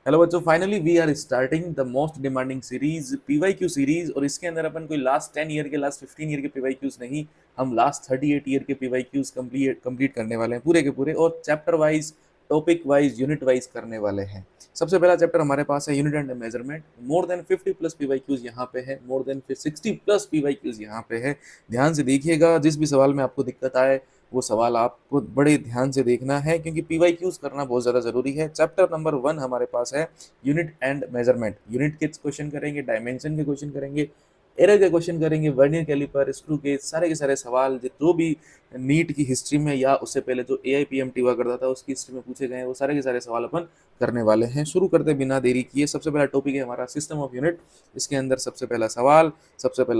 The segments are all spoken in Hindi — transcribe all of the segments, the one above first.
हेलो बच्चों, finally we are starting the most demanding series PYQ series. और इसके अंदर अपन कोई लास्ट 10 ईयर के, लास्ट 15 ईयर के पीवाईक्यूज नहीं, हम लास्ट 38 ईयर के पीवाईक्यूज कंप्लीट कंप्लीट करने वाले हैं पूरे के पूरे, और chapter wise, topic wise, unit wise करने वाले हैं। सबसे पहला चैप्टर हमारे पास है unit and measurement. More than 50 plus PYQs यहाँ पे है, मोर देन 60 प्लस पीवाईक्यूज यहाँ पे है। ध्यान से देखिएगा, जिस भी सवाल में आपको दिक्कत आए वो सवाल आपको बड़े ध्यान से देखना है, क्योंकि पीवाईक्यूज करना बहुत ज़्यादा ज़रूरी है। चैप्टर नंबर 1 हमारे पास है यूनिट एंड मेजरमेंट। यूनिट के क्वेश्चन करेंगे, डायमेंशन के क्वेश्चन करेंगे, एरर के क्वेश्चन करेंगे, वर्नियर कैलिपर, स्क्रू के सारे सवाल जो भी नीट की हिस्ट्री में या उससे पहले जो AIPMT हुआ करता था उसकी हिस्ट्री में पूछे गए हैं, वो सारे के सारे सवाल अपन करने वाले हैं। शुरू करते बिना देरी किए, सबसे पहला टॉपिक है हमारा सिस्टम ऑफ यूनिट। इसके अंदर सबसे पहला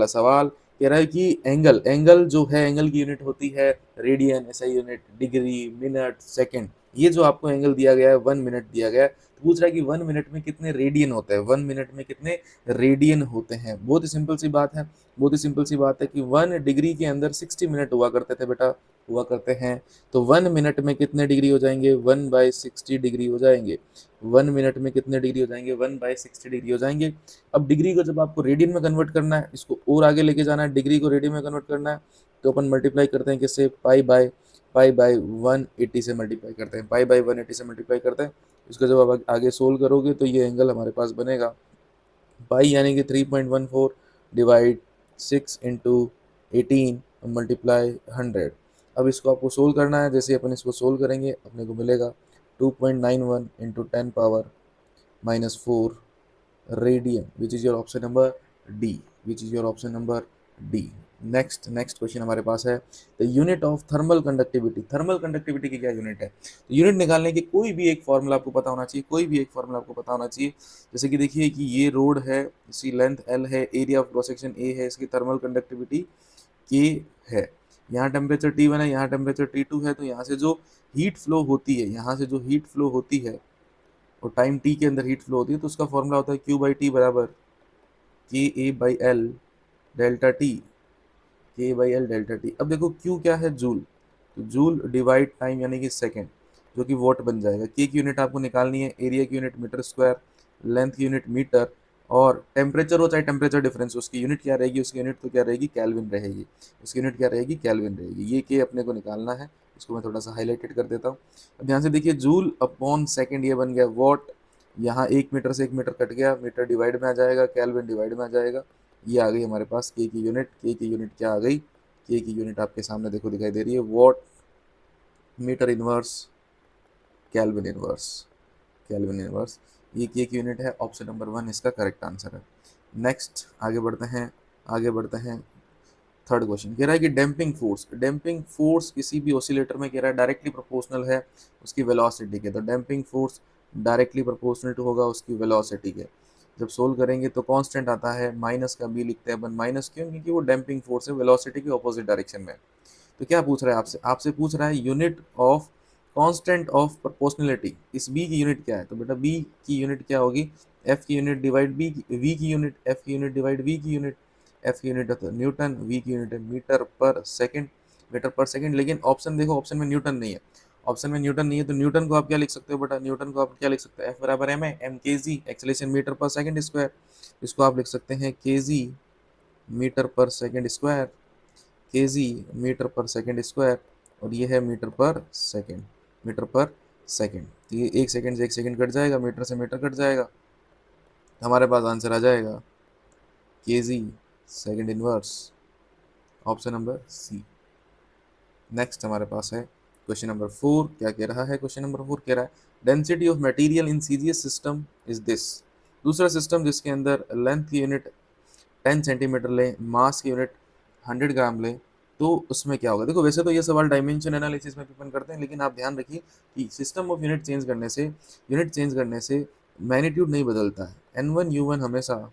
सवाल कह रहा है कि एंगल जो है, एंगल की यूनिट होती है radian, SI unit, degree, minute, second. ये जो आपको एंगल दिया गया है 1 मिनट दिया गया है, तो पूछ रहा है कि 1 मिनट में कितने रेडियन होते हैं, 1 मिनट में कितने रेडियन होते हैं। बहुत ही सिंपल सी बात है, बहुत ही सिंपल सी बात है कि 1 डिग्री के अंदर 60 मिनट हुआ करते थे बेटा, हुआ करते हैं। तो 1 मिनट में कितने डिग्री हो जाएंगे, 1/60 डिग्री हो जाएंगे। 1 मिनट में कितने डिग्री हो जाएंगे, 1/60 डिग्री हो जाएंगे। अब डिग्री को जब आपको रेडियन में कन्वर्ट करना है, इसको और आगे लेके जाना है, डिग्री को रेडियन में कन्वर्ट करना है, तो अपन मल्टीप्लाई करते हैं किससे, पाई बाय 180 से मल्टीप्लाई करते हैं, पाई बाय 180 से मल्टीप्लाई करते हैं। इसको जब आप आगे सोल्व करोगे तो ये एंगल हमारे पास बनेगा पाई यानी कि 3.14 डिवाइड 6 इंटू 18 मल्टीप्लाई 100। अब इसको आपको सोल्व करना है। जैसे अपन इसको सोल्व करेंगे अपने को मिलेगा 2.91 into 10⁻⁻4 radian, which is your option number D, which is your option number D. Next question हमारे पास है the unit of thermal conductivity. Thermal conductivity की क्या यूनिट है, तो यूनिट निकालने की कोई भी एक फॉर्मूला आपको पता होना चाहिए, कोई भी एक फॉर्मूला आपको पता होना चाहिए। जैसे कि देखिए कि ये रोड है, इसकी लेंथ L है, area of cross section A है, इसकी थर्मल कंडक्टिविटी K है। यहाँ टेम्परेचर T1 है, यहाँ टेम्परेचर T2 है, तो यहाँ से जो हीट फ्लो होती है, यहाँ से जो हीट फ्लो होती है और टाइम T के अंदर हीट फ्लो होती है, तो उसका फॉर्मूला होता है Q/T बराबर KA/L delta T, K/L delta T. अब देखो Q क्या है, जूल, तो जूल डिवाइड टाइम यानी कि सेकेंड, जो कि वॉट बन जाएगा। K की यूनिट आपको निकालनी है, एरिया की यूनिट मीटर स्क्वायर, लेंथ की यूनिट मीटर, और टेम्परेचर हो चाहे टेम्परेचर डिफरेंस, उसकी यूनिट क्या रहेगी, उसकी यूनिट तो क्या रहेगी, केल्विन रहेगी। उसकी यूनिट क्या रहेगी, केल्विन रहेगी। ये K अपने को निकालना है, इसको मैं थोड़ा सा हाईलाइटेड कर देता हूँ। अब ध्यान से देखिए, जूल अपॉन सेकेंड ये बन गया वॉट, यहाँ 1 मीटर से 1 मीटर कट गया, मीटर डिवाइड में आ जाएगा, केल्विन डिवाइड में आ जाएगा। ये आ गई हमारे पास K की यूनिट। K की यूनिट क्या आ गई, K की यूनिट आपके सामने देखो दिखाई दे रही है, watt meter inverse kelvin inverse, kelvin inverse. ये K की यूनिट है। ऑप्शन नंबर 1 इसका करेक्ट आंसर है। नेक्स्ट आगे बढ़ते हैं, आगे बढ़ते हैं। थर्ड क्वेश्चन कह रहा है कि डैम्पिंग फोर्स किसी भी ऑसिलेटर में कह रहा है डायरेक्टली प्रोपोर्शनल है उसकी वेलोसिटी के। तो damping force directly proportional to होगा उसकी वेलोसिटी के। जब सोल्व करेंगे तो कांस्टेंट आता है, माइनस का बी लिखते हैं अपन, माइनस क्यों, क्योंकि वो डैम्पिंग फोर्स है वेलोसिटी के ऑपोजिट डायरेक्शन में। तो क्या पूछ रहा है आपसे, आपसे पूछ रहा है unit of constant of proportionality. इस बी की यूनिट क्या है, तो बेटा बी की यूनिट क्या होगी, एफ की यूनिट डिवाइड बी, वी की यूनिट, एफ की यूनिट डिवाइड वी की यूनिट। एफ की यूनिट है तो न्यूटन, वी की यूनिट है मीटर पर सेकंड, मीटर पर सेकंड। लेकिन ऑप्शन देखो, ऑप्शन में न्यूटन नहीं है, ऑप्शन में न्यूटन नहीं है, तो न्यूटन को आप क्या लिख सकते हो बेटा, न्यूटन को आप क्या लिख सकते हो, एफ बराबर एम है, एम के जी, एक्सेलेरेशन मीटर पर सेकंड स्क्वायर। इसको आप लिख सकते हैं के जी मीटर पर सेकंड स्क्वायर, के जी मीटर पर सेकंड स्क्वायर, और ये है मीटर पर सेकंड, मीटर पर सेकंड। तो ये 1 सेकंड से 1 सेकंड कट जाएगा, मीटर से मीटर कट जाएगा, हमारे पास आंसर आ जाएगा K G second inverse, option number C. Next हमारे पास है क्वेश्चन नंबर 4। क्या कह रहा है, क्वेश्चन नंबर 4 कह रहा है density of material in CGS system is this. दूसरा सिस्टम जिसके अंदर लेंथ की यूनिट 10 सेंटीमीटर लें, मास की यूनिट 100 ग्राम लें, तो उसमें क्या होगा। देखो वैसे तो ये सवाल डायमेंशन एनालिसिस में अपन करते हैं, लेकिन आप ध्यान रखिए कि सिस्टम ऑफ यूनिट चेंज करने से मैग्नीट्यूड नहीं बदलता है। N1 U1 हमेशा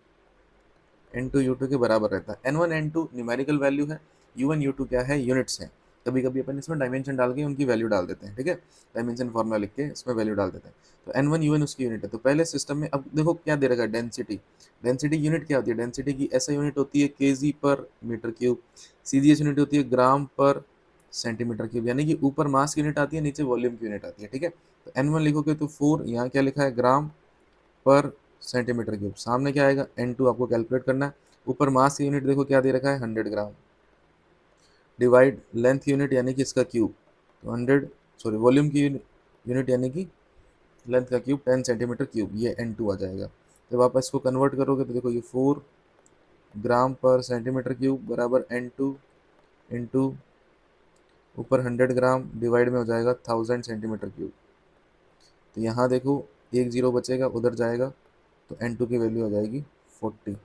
N2 U2 के बराबर रहता है। N1 N2 न्यूमेरिकल वैल्यू है, U1 U2 क्या है, यूनिट्स हैं। कभी कभी अपन इसमें डायमेंशन डाल के उनकी वैल्यू डाल देते हैं, ठीक है, डायमेंशन फॉर्मूला लिख के इसमें वैल्यू डाल देते हैं। तो N1 U1 उसकी यूनिट है। तो पहले सिस्टम में अब देखो क्या दे रखा है, डेंसिटी। डेंसिटी यूनिट क्या होती है, डेंसिटी की ऐसा यूनिट होती है केजी पर मीटर क्यूब, सीजीएस यूनिट होती है ग्राम पर सेंटीमीटर क्यूब, यानी कि ऊपर मास की यूनिट आती है, नीचे वॉल्यूम की यूनिट आती है, ठीक है। तो N1 लिखोगे तो 4, यहाँ क्या लिखा है ग्राम, पर सेंटीमीटर क्यूब। सामने क्या आएगा, N2 आपको कैलकुलेट करना है। ऊपर मास की यूनिट देखो क्या दे रखा है, 100 ग्राम, डिवाइड लेंथ यूनिट यानी कि इसका क्यूब, तो 100, सॉरी वॉल्यूम की यूनिट यानी कि लेंथ का क्यूब 10 सेंटीमीटर क्यूब, ये N2 आ जाएगा। जब आप इसको कन्वर्ट करोगे तो देखो ये 4 ग्राम पर सेंटीमीटर क्यूब बराबर N2 इंटू ऊपर 100 ग्राम डिवाइड में हो जाएगा 1000 सेंटीमीटर क्यूब। तो यहाँ देखो एक जीरो बचेगा, उधर जाएगा, तो N2 की वैल्यू आ जाएगी 40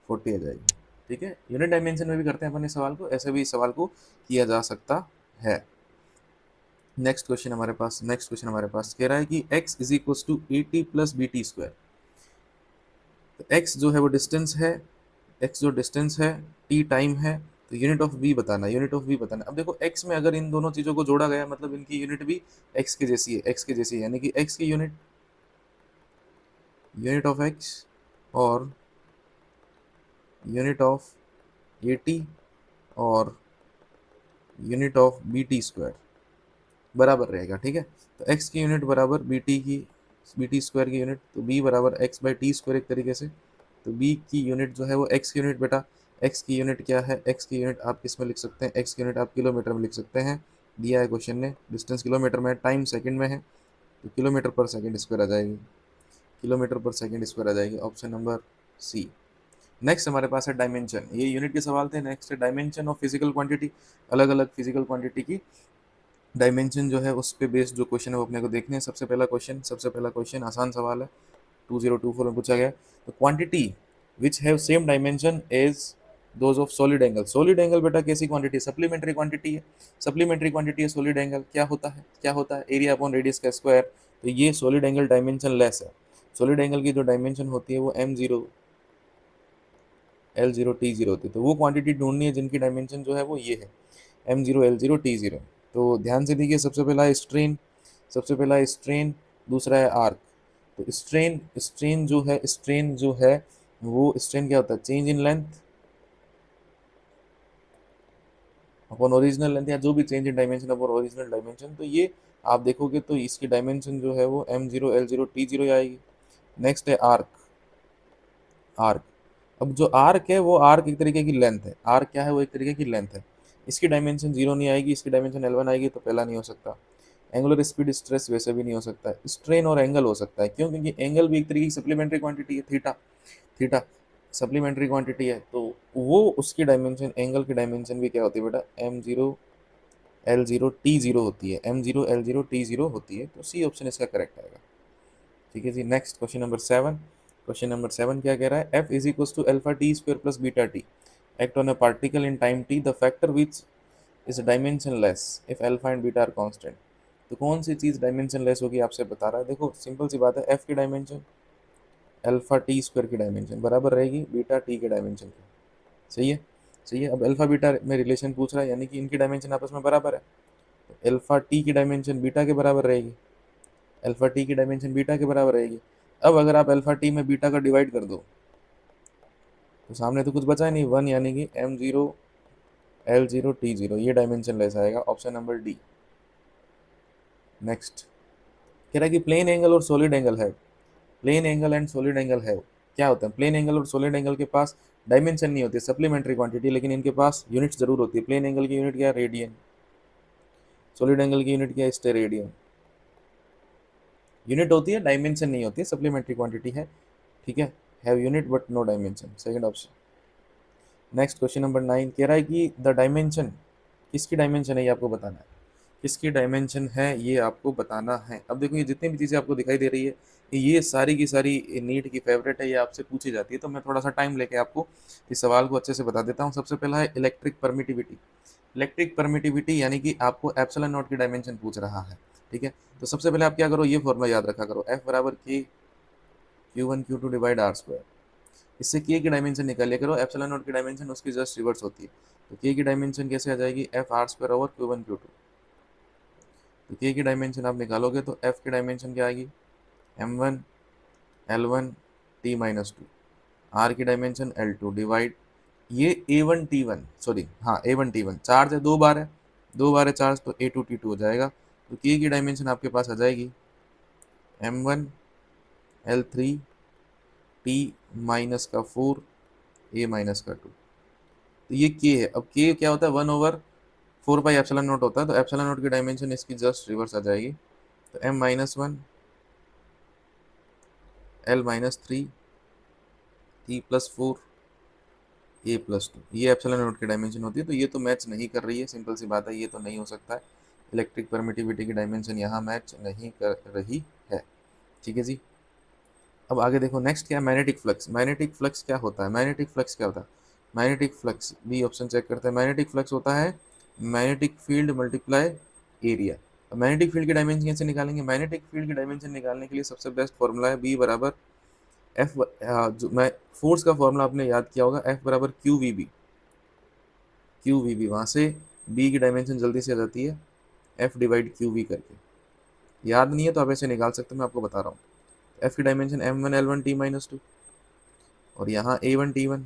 आ जाएगी। ठीक है, यूनिट डायमेंशन में भी करते हैं अपन इस सवाल को, ऐसे भी इस सवाल को किया जा सकता है। नेक्स्ट क्वेश्चन हमारे पास कह रहा है कि x is equal to A T plus B T square. तो x जो है वो डिस्टेंस है, x जो डिस्टेंस है, t टाइम है, तो यूनिट ऑफ v बताना, यूनिट ऑफ v बताना। अब देखो x में अगर इन दोनों चीज़ों को जोड़ा गया मतलब इनकी यूनिट भी x के जैसी है, x के जैसी है, यानी कि x की यूनिट ऑफ x और यूनिट ऑफ ए टी और unit of B T square बराबर रहेगा। ठीक है, तो x की यूनिट बराबर बी टी स्क्वायर की यूनिट, तो b बराबर x बाई टी स्क्वायर एक तरीके से। तो b की यूनिट जो है वो x की यूनिट, बेटा x की यूनिट क्या है, x की यूनिट आप किस में लिख सकते हैं, x की यूनिट आप किलोमीटर में लिख सकते हैं, दिया है क्वेश्चन ने, डिस्टेंस किलोमीटर में है, टाइम सेकंड में है, तो किलोमीटर पर सेकंड स्क्वायर आ जाएगी, किलोमीटर पर सेकंड स्क्वायर आ जाएगी, ऑप्शन नंबर सी। नेक्स्ट हमारे पास है डायमेंशन, ये यूनिट के सवाल थे। नेक्स्ट है डायमेंशन ऑफ फिजिकल क्वांटिटी, अलग अलग फिजिकल क्वांटिटी की डायमेंशन जो है उस पे बेस्ड जो क्वेश्चन है वो अपने को देखने हैं। सबसे पहला क्वेश्चन आसान सवाल है, 2024 में पूछा गया। तो quantity which have same dimension as those of solid angle. Solid angle बेटा कैसी क्वांटिटी है, सप्लीमेंट्री क्वांटिटी है, सप्लीमेंट्री क्वांटिटी है सॉलिड एंगल। क्या होता है एरिया अपॉन रेडियस का स्क्वायर। तो ये सॉलिड एंगल डायमेंशन लेस है, सॉलिड एंगल की जो डायमेंशन होती है वो m0 L0 T0 होती है। तो वो क्वांटिटी ढूंढनी है जिनकी डायमेंशन जो है वो ये है, m0 L0 T0। तो ध्यान से देखिए, सबसे पहला है स्ट्रेन, दूसरा है आर्क। तो स्ट्रेन जो है वो स्ट्रेन क्या होता है, change in length upon original length, या जो भी change in dimension upon original dimension. तो ये आप देखोगे तो इसकी डायमेंशन जो है वो m0 L0 T0 आएगी। नेक्स्ट है आर्क। अब जो आर्क है वो आर्क एक तरीके की लेंथ है, आर्क क्या है, वो एक तरीके की लेंथ है। इसकी डायमेंशन 0 नहीं आएगी, इसकी डायमेंशन L1 आएगी, तो पहला नहीं हो सकता। एंगुलर स्पीड स्ट्रेस वैसे भी नहीं हो सकता है, स्ट्रेन और एंगल हो सकता है। क्यों, क्योंकि एंगल भी एक तरीके की सप्लीमेंट्री क्वांटिटी है, थीटा सप्लीमेंट्री क्वांटिटी है, तो वो उसकी डायमेंशन, एंगल की डायमेंशन भी क्या होती है बेटा, m0 L0 T0 होती है, m0 L0 T0 होती है। तो सी ऑप्शन इसका करेक्ट आएगा। ठीक है जी, नेक्स्ट क्वेश्चन नंबर 7 क्या कह रहा है, f is equal to alpha T square plus beta T act on a particle in time t, the factor which is dimensionless if alpha and beta are constant. तो कौन सी चीज़ डायमेंशन लेस होगी आपसे बता रहा है। देखो सिंपल सी बात है, f की डायमेंशन अल्फा टी स्क्वायर की डायमेंशन बराबर रहेगी बीटा टी के डायमेंशन की। सही है। अब अल्फा बीटा में रिलेशन पूछ रहा है, यानी कि इनकी डायमेंशन आपस में बराबर है, तो अल्फा टी की डायमेंशन बीटा के बराबर रहेगी, अल्फा टी की डायमेंशन बीटा के बराबर रहेगी। अब अगर आप अल्फा टी में बीटा का डिवाइड कर दो तो सामने तो कुछ बचा ही नहीं, 1, यानी कि m0 L0 T0, ये डायमेंशन लेस आएगा, ऑप्शन नंबर डी। नेक्स्ट कह रहा है कि प्लेन एंगल और सॉलिड एंगल है, plane angle and solid angle है, क्या होता है, प्लेन एंगल और सॉलिड एंगल के पास डायमेंशन नहीं होती, सप्लीमेंट्री क्वांटिटी, लेकिन इनके पास यूनिट जरूर होती है। प्लेन एंगल की यूनिट क्या है, रेडियन, सॉलिड एंगल की यूनिट क्या है, स्टेरेडियन। यूनिट होती है, डायमेंशन नहीं होती है, सप्लीमेंट्री क्वांटिटी है। ठीक है, have unit but no dimension, second option. Next question number 9 कह रहा है कि द डायमेंशन, किसकी डायमेंशन है ये आपको बताना है, किसकी डायमेंशन है ये आपको बताना है। अब देखो ये जितनी भी चीज़ें आपको दिखाई दे रही है ये सारी की सारी नीट की फेवरेट है, ये आपसे पूछी जाती है, तो मैं थोड़ा सा टाइम लेके आपको इस सवाल को अच्छे से बता देता हूँ। सबसे पहला है इलेक्ट्रिक परमिटिविटी। इलेक्ट्रिक परमिटिविटी यानी कि आपको एप्सिलॉन नॉट की डायमेंशन पूछ रहा है। ठीक है, तो सबसे पहले आप क्या करो, ये फॉर्मूला याद रखा करो, F बराबर के Q1 Q2 divide R square. इससे के की डायमेंशन निकालिए करो, एप्सिलॉन नॉट की डायमेंशन उसकी जस्ट रिवर्स होती है। तो के की डायमेंशन कैसे आ जाएगी, F R square over Q1 Q2। तो के की डायमेंशन आप निकालोगे तो एफ की डायमेंशन क्या आएगी, m1 L1 T-2, आर की डायमेंशन L2 डिवाइड ये A1 T1, सॉरी हाँ A1 T1, चार्ज है, दो बार है चार्ज, तो A2 T2 हो जाएगा। तो के की डायमेंशन आपके पास आ जाएगी m1 L3 T माइनस का 4 A माइनस का 2। तो ये K है। अब K क्या होता है, 1/4 पाई एप्सिलॉन नॉट होता है, तो एप्सिलॉन नॉट की डायमेंशन इसकी जस्ट रिवर्स आ जाएगी। तो M-1 L-3 T+4 A+2, ये एप्सिलॉन नॉट की डायमेंशन होती है। तो ये तो मैच नहीं कर रही है, सिंपल सी बात है, ये तो नहीं हो सकता है। इलेक्ट्रिक परमिटिविटी की डायमेंशन यहाँ मैच नहीं कर रही है। ठीक है जी। अब आगे देखो नेक्स्ट क्या है, मैग्नेटिक फ्लक्स। मैग्नेटिक फ्लक्स क्या होता है, मैग्नेटिक फ्लक्स क्या होता है? Magnetic flux, B option check करते हैं। मैग्नेटिक फ्लक्स होता है मैग्नेटिक फील्ड मल्टीप्लाई एरिया। अब मैग्नेटिक फील्ड की डायमेंशन कैसे निकालेंगे? मैग्नेटिक फील्ड की डायमेंशन निकालने के लिए सबसे बेस्ट फॉर्मूला है बी बराबर एफ, जो मैं फोर्स का फॉर्मूला आपने याद किया होगा, एफ बराबर Q V B. Q V B, वहाँ से बी की डायमेंशन जल्दी से आ जाती है एफ डिवाइड क्यू वी करके। याद नहीं है तो आप ऐसे निकाल सकते हो, मैं आपको बता रहा हूँ। एफ की डायमेंशन M1L1T-2, और यहाँ A1T1,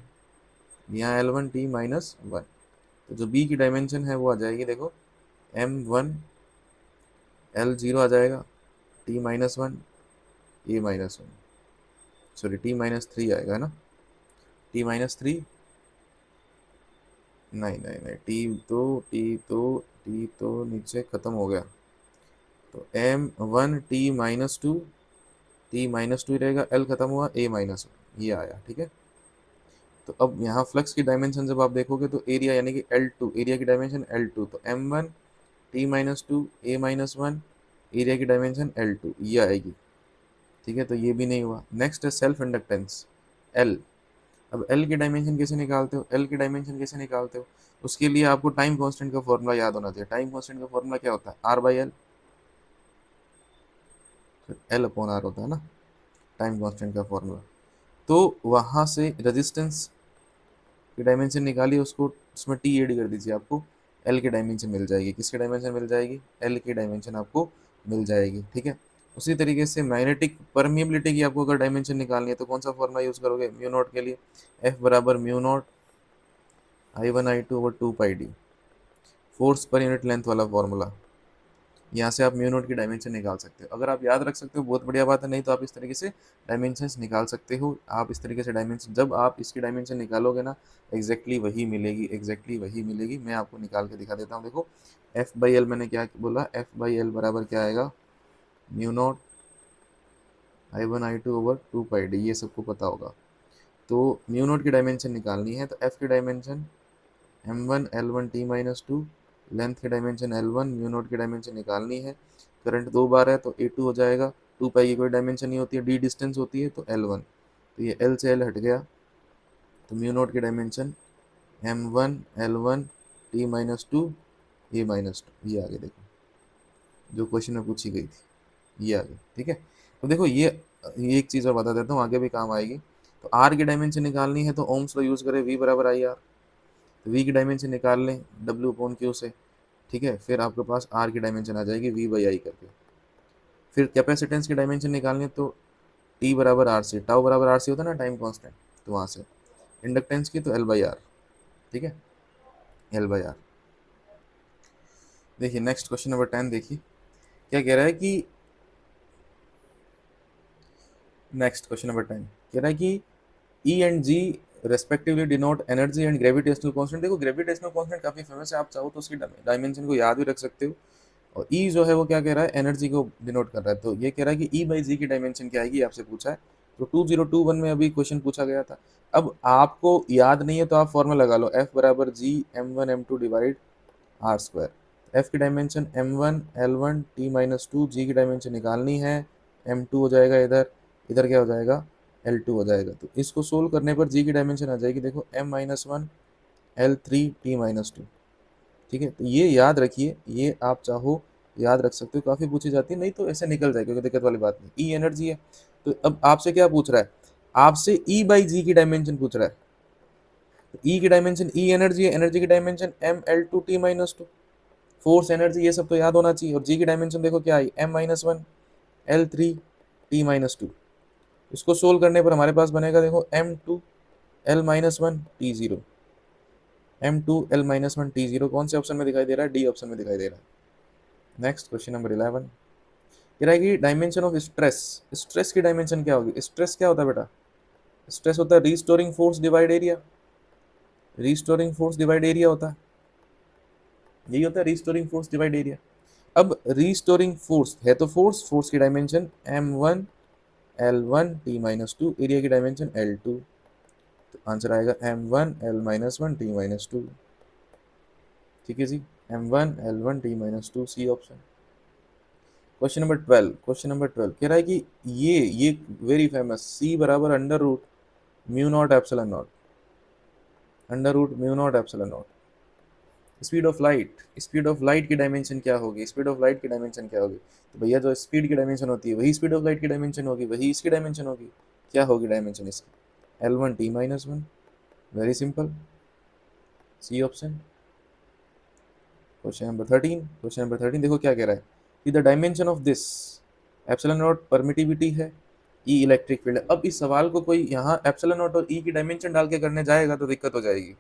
यहाँ L1T-1। तो जो बी की डायमेंशन है वो आ जाएगी, देखो M1L0 आ जाएगा, T-1 A-1, सॉरी T-3 आएगा ना, T-3, नहीं नहीं नहीं, टी तो नीचे ख़त्म हो गया। तो M1T-2, T-2 रहेगा, L ख़त्म हुआ, A-1, ये आया। ठीक है। तो अब यहाँ फ्लक्स की डायमेंशन जब आप देखोगे तो एरिया यानी कि L2, एरिया की डायमेंशन L2, तो M1T-2 A-1, एरिया की डायमेंशन L2, ये आएगी। ठीक है, तो ये भी नहीं हुआ। नेक्स्ट है सेल्फ इंडक्टेंस L। अब L की डायमेंशन कैसे निकालते हो? L की डायमेंशन कैसे निकालते हो? उसके लिए आपको टाइम कांस्टेंट का फॉर्मूला याद होना चाहिए। टाइम कांस्टेंट का फॉर्मूला क्या होता है? R/L, L/R होता है ना टाइम कांस्टेंट का फॉर्मूला। तो वहाँ से रेजिस्टेंस की डायमेंशन निकालिए, उसको उसमें टी ऐड कर दीजिए, आपको एल की डायमेंशन मिल जाएगी। किसकी डायमेंशन मिल जाएगी? एल की डायमेंशन आपको मिल जाएगी। ठीक है। उसी तरीके से मैग्नेटिक परमिएबिलिटी की आपको अगर डायमेंशन निकालनी है तो कौन सा फॉर्मूला यूज़ करोगे म्यू नॉट के लिए? एफ बराबर mu naught I1I2/2πd, force per unit length वाला फॉर्मूला। यहाँ से आप म्यू नोट की डायमेंशन निकाल सकते हो। अगर आप याद रख सकते हो बहुत बढ़िया बात है, नहीं तो आप इस तरीके से डायमेंशंस निकाल सकते हो। आप इस तरीके से डायमेंशन, जब आप इसकी डायमेंशन निकालोगे ना, एग्जैक्टली वही मिलेगी, एग्जैक्टली वही मिलेगी। मैं आपको निकाल के दिखा देता हूँ। देखो F/L मैंने क्या बोला, F/L बराबर क्या आएगा? म्यू नोट I1I2/2πd, ये सबको पता होगा। तो म्यू नोट की डायमेंशन निकालनी है तो एफ की डायमेंशन M1L1T-2, लेंथ की डायमेंशन L1, म्यू नोट की डायमेंशन निकालनी है। करंट 2 बार है तो A2 हो जाएगा, 2π की कोई डायमेंशन नहीं होती है, d डिस्टेंस होती है तो L1, तो ये L से L हट गया। तो म्यू नोट की डायमेंशन M1L1T-2 A-2, ये आगे देखो जो क्वेश्चन में पूछी गई थी, ये आगे। ठीक है। तो देखो ये एक चीज़ और बता देता हूँ, आगे भी काम आएगी। तो R की डायमेंशन निकालनी है तो ओम्स लॉ यूज़ करें, V बराबर IR। तो V की डायमेंशन निकाल लें W/Q से। ठीक है, फिर आपके पास R की डायमेंशन आ जाएगी V/I करके। फिर कैपेसिटेंस की डायमेंशन निकालनी है तो T बराबर RC, टाउ बराबर RC होता है ना टाइम कांस्टेंट, तो वहाँ से इंडक्टेंस की तो L/R। ठीक है, L/R। देखिए नेक्स्ट क्वेश्चन नंबर 10 देखिए क्या कह रहा है कि, नेक्स्ट क्वेश्चन नंबर 10 कह रहा है कि E and G respectively denote energy and gravitational constant. देखो ग्रेविटेशनल कांस्टेंट काफ़ी फेमस है, आप चाहो तो उसकी डायमेंशन को याद भी रख सकते हो। और E जो है वो क्या कह रहा है, एनर्जी को डिनोट कर रहा है। तो ये कह रहा है कि E/G की डायमेंशन क्या आएगी, आपसे पूछा है। तो 2021 में अभी क्वेश्चन पूछा गया था। अब आपको याद नहीं है तो आप फॉर्मूला लगा लो, F बराबर G M1 M2 divide R²। F की डायमेंशन M1L1T-2, G की डायमेंशन निकालनी है, M2 हो जाएगा इधर, इधर क्या हो जाएगा L2 हो जाएगा। तो इसको सोल्व करने पर G की डायमेंशन आ जाएगी, देखो M-1 L3T-2। ठीक है, तो ये याद रखिए, ये आप चाहो याद रख सकते हो, काफ़ी पूछी जाती है, नहीं तो ऐसे निकल जाएगा, कोई दिक्कत वाली बात नहीं। ई एनर्जी है, तो अब आपसे क्या पूछ रहा है, आपसे E/G की डायमेंशन पूछ रहा है। तो E की डायमेंशन, E एनर्जी है, एनर्जी की डायमेंशन ML2T-2, फोर्स एनर्जी ये सब तो याद होना चाहिए। और G की डायमेंशन देखो क्या आई, M-1 L3T-2। इसको सोल्व करने पर हमारे पास बनेगा, देखो M2L-1T0, M2L-1T0 कौन से ऑप्शन में दिखाई दे रहा है? डी ऑप्शन में दिखाई दे रहा है। नेक्स्ट क्वेश्चन नंबर 11, कह रहा है कि डायमेंशन ऑफ स्ट्रेस, स्ट्रेस की डायमेंशन क्या होगी? स्ट्रेस क्या होता है बेटा? स्ट्रेस होता है restoring force divide area, restoring force divide area होता है, यही होता है रीस्टोरिंग फोर्स डिवाइड एरिया। अब रीस्टोरिंग फोर्स है तो फोर्स, फोर्स की dimension m1 l1 t minus two, area की डायमेंशन l2, तो आंसर आएगा m1 l-1 t minus two. ठीक है जी, m1 l1 t minus two, C option. Question number 12, question number 12 कह रहा है कि ये वेरी फेमस, c बराबर under root mu not epsilon not, under root mu not epsilon not. Speed of light, speed of light की डायमेंशन क्या होगी? स्पीड ऑफ लाइट की डायमेंशन क्या होगी? तो भैया जो स्पीड की डायमेंशन होती है वही स्पीड ऑफ लाइट की डायमेंशन होगी, वही इसकी डायमेंशन होगी। क्या होगी डायमेंशन इसकी? l1 t minus one, very simple, C option. Question number 13, question number 13 देखो क्या कह रहा है कि the dimension of this epsilon not permittivity है, ई इलेक्ट्रिक फील्ड है। अब इस सवाल को कोई यहाँ एप्सिलॉन नॉट और ई की डायमेंशन डाल के करने जाएगा तो दिक्कत हो जाएगी।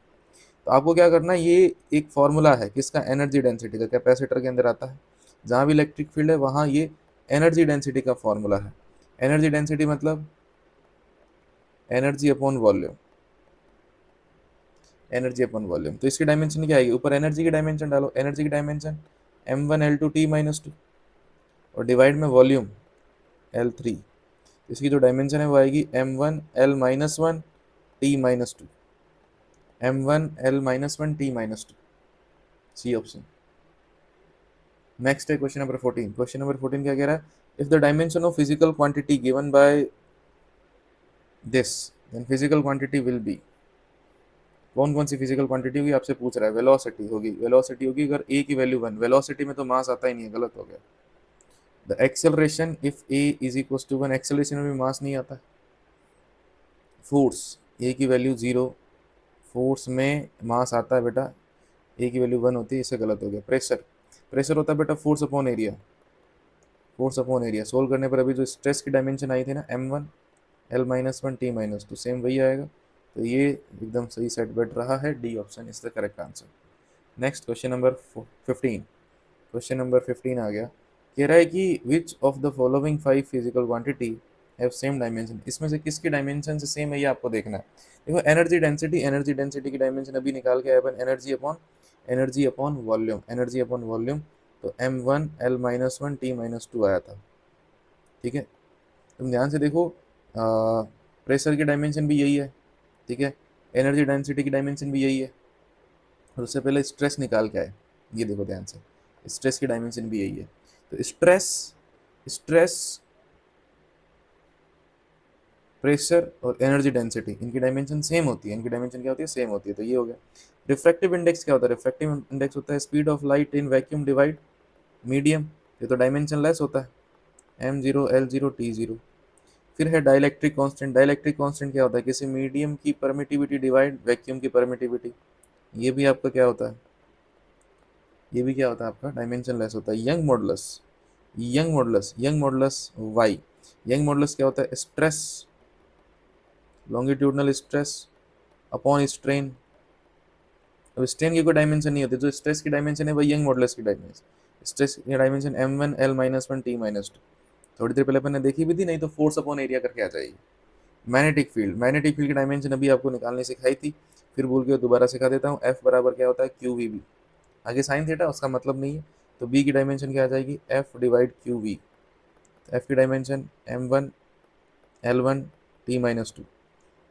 तो आपको क्या करना है, ये एक फॉर्मूला है किसका? एनर्जी डेंसिटी का, कैपेसिटर के अंदर आता है। जहाँ भी इलेक्ट्रिक फील्ड है वहाँ ये एनर्जी डेंसिटी का फॉर्मूला है। एनर्जी डेंसिटी मतलब energy upon volume, energy upon volume. तो इसकी डायमेंशन क्या आएगी? ऊपर एनर्जी की डायमेंशन डालो, एनर्जी की dimension m1 l2 t minus to, और डिवाइड में वॉल्यूम l3। इसकी जो डायमेंशन है वो आएगी m1 l-1 t minus two, m1 l-1 t minus two, C option. Next है क्वेश्चन नंबर 14, क्वेश्चन नंबर 14 क्या कह रहा है? If the dimension of physical quantity given by this then physical quantity will be, कौन कौन सी फिजिकल क्वांटिटी होगी आपसे पूछ रहा है? वेलोसिटी होगी, वेलोसिटी होगी अगर a की वैल्यू 1, वेलोसिटी में तो मास आता ही नहीं है, गलत हो गया। The acceleration if a is equal to 1, acceleration में भी मास नहीं आता। फोर्स, a की वैल्यू 0, फोर्स में मास आता है बेटा, a की वैल्यू 1 होती है, इससे गलत हो गया। प्रेशर, प्रेशर होता है बेटा force upon area, force upon area. Solve करने पर अभी जो स्ट्रेस की डायमेंशन आई थी ना m1 l-1 t minus to, same वही आएगा। तो ये एकदम सही सेट बैठ रहा है, D option is the correct answer. Next question number 15, question number 15 आ गया। कह रहा है कि which of the following 5 physical quantity have same dimension, इसमें से किसकी डायमेंशन से सेम है ये आपको देखना है। देखो एनर्जी डेंसिटी, एनर्जी डेंसिटी की डायमेंशन अभी निकाल के आया अपन, energy upon volume, energy upon volume. तो m1 l-1 t minus to आया था। ठीक है, तुम ध्यान से देखो, प्रेशर की डायमेंशन भी यही है, ठीक है, एनर्जी डेंसिटी की डायमेंशन भी यही है, और उससे पहले स्ट्रेस निकाल के आए। ये देखो ध्यान से, स्ट्रेस की डायमेंशन भी यही है। तो स्ट्रेस, स्ट्रेस, प्रेशर और एनर्जी डेंसिटी, इनकी डायमेंशन सेम होती है, इनकी डायमेंशन क्या होती है? सेम होती है। तो ये हो गया। रिफ्रैक्टिव इंडेक्स क्या होता है? रिफ्रैक्टिव इंडेक्स होता है speed of light in vacuum divide medium, ये तो डायमेंशन लेस होता है, m0 l0 t0। फिर है डाइलेक्ट्रिक कांस्टेंट, डाइलेक्ट्रिक कांस्टेंट क्या होता है? किसी मीडियम की परमिटिविटी डिवाइड वैक्यूम की परमिटिविटी, ये भी आपका क्या होता है? ये भी क्या होता है आपका? डायमेंशन लेस होता है। Young modulus, Young modulus, Young modulus Y, Young modulus क्या होता है? Stress, longitudinal stress upon strain. अब स्ट्रेन की कोई डायमेंशन नहीं होती, जो स्ट्रेस की डायमेंशन है वही यंग मॉडुलस की डायमेंशन। स्ट्रेस की dimension m1 l-1 t minus to, थोड़ी देर पहले अपन ने देखी भी थी, नहीं तो फोर्स अपॉन एरिया करके आ जाएगी। मैग्नेटिक फील्ड, मैग्नेटिक फील्ड की डायमेंशन अभी आपको निकालनी सिखाई थी, फिर भूल गए, दोबारा सिखा देता हूँ। एफ बराबर क्या होता है? क्यू वी बी, आगे साइन थीटा उसका मतलब नहीं है, तो बी की डायमेंशन क्या आ जाएगी? F divide Q V. F की dimension m1 l1 t minus two,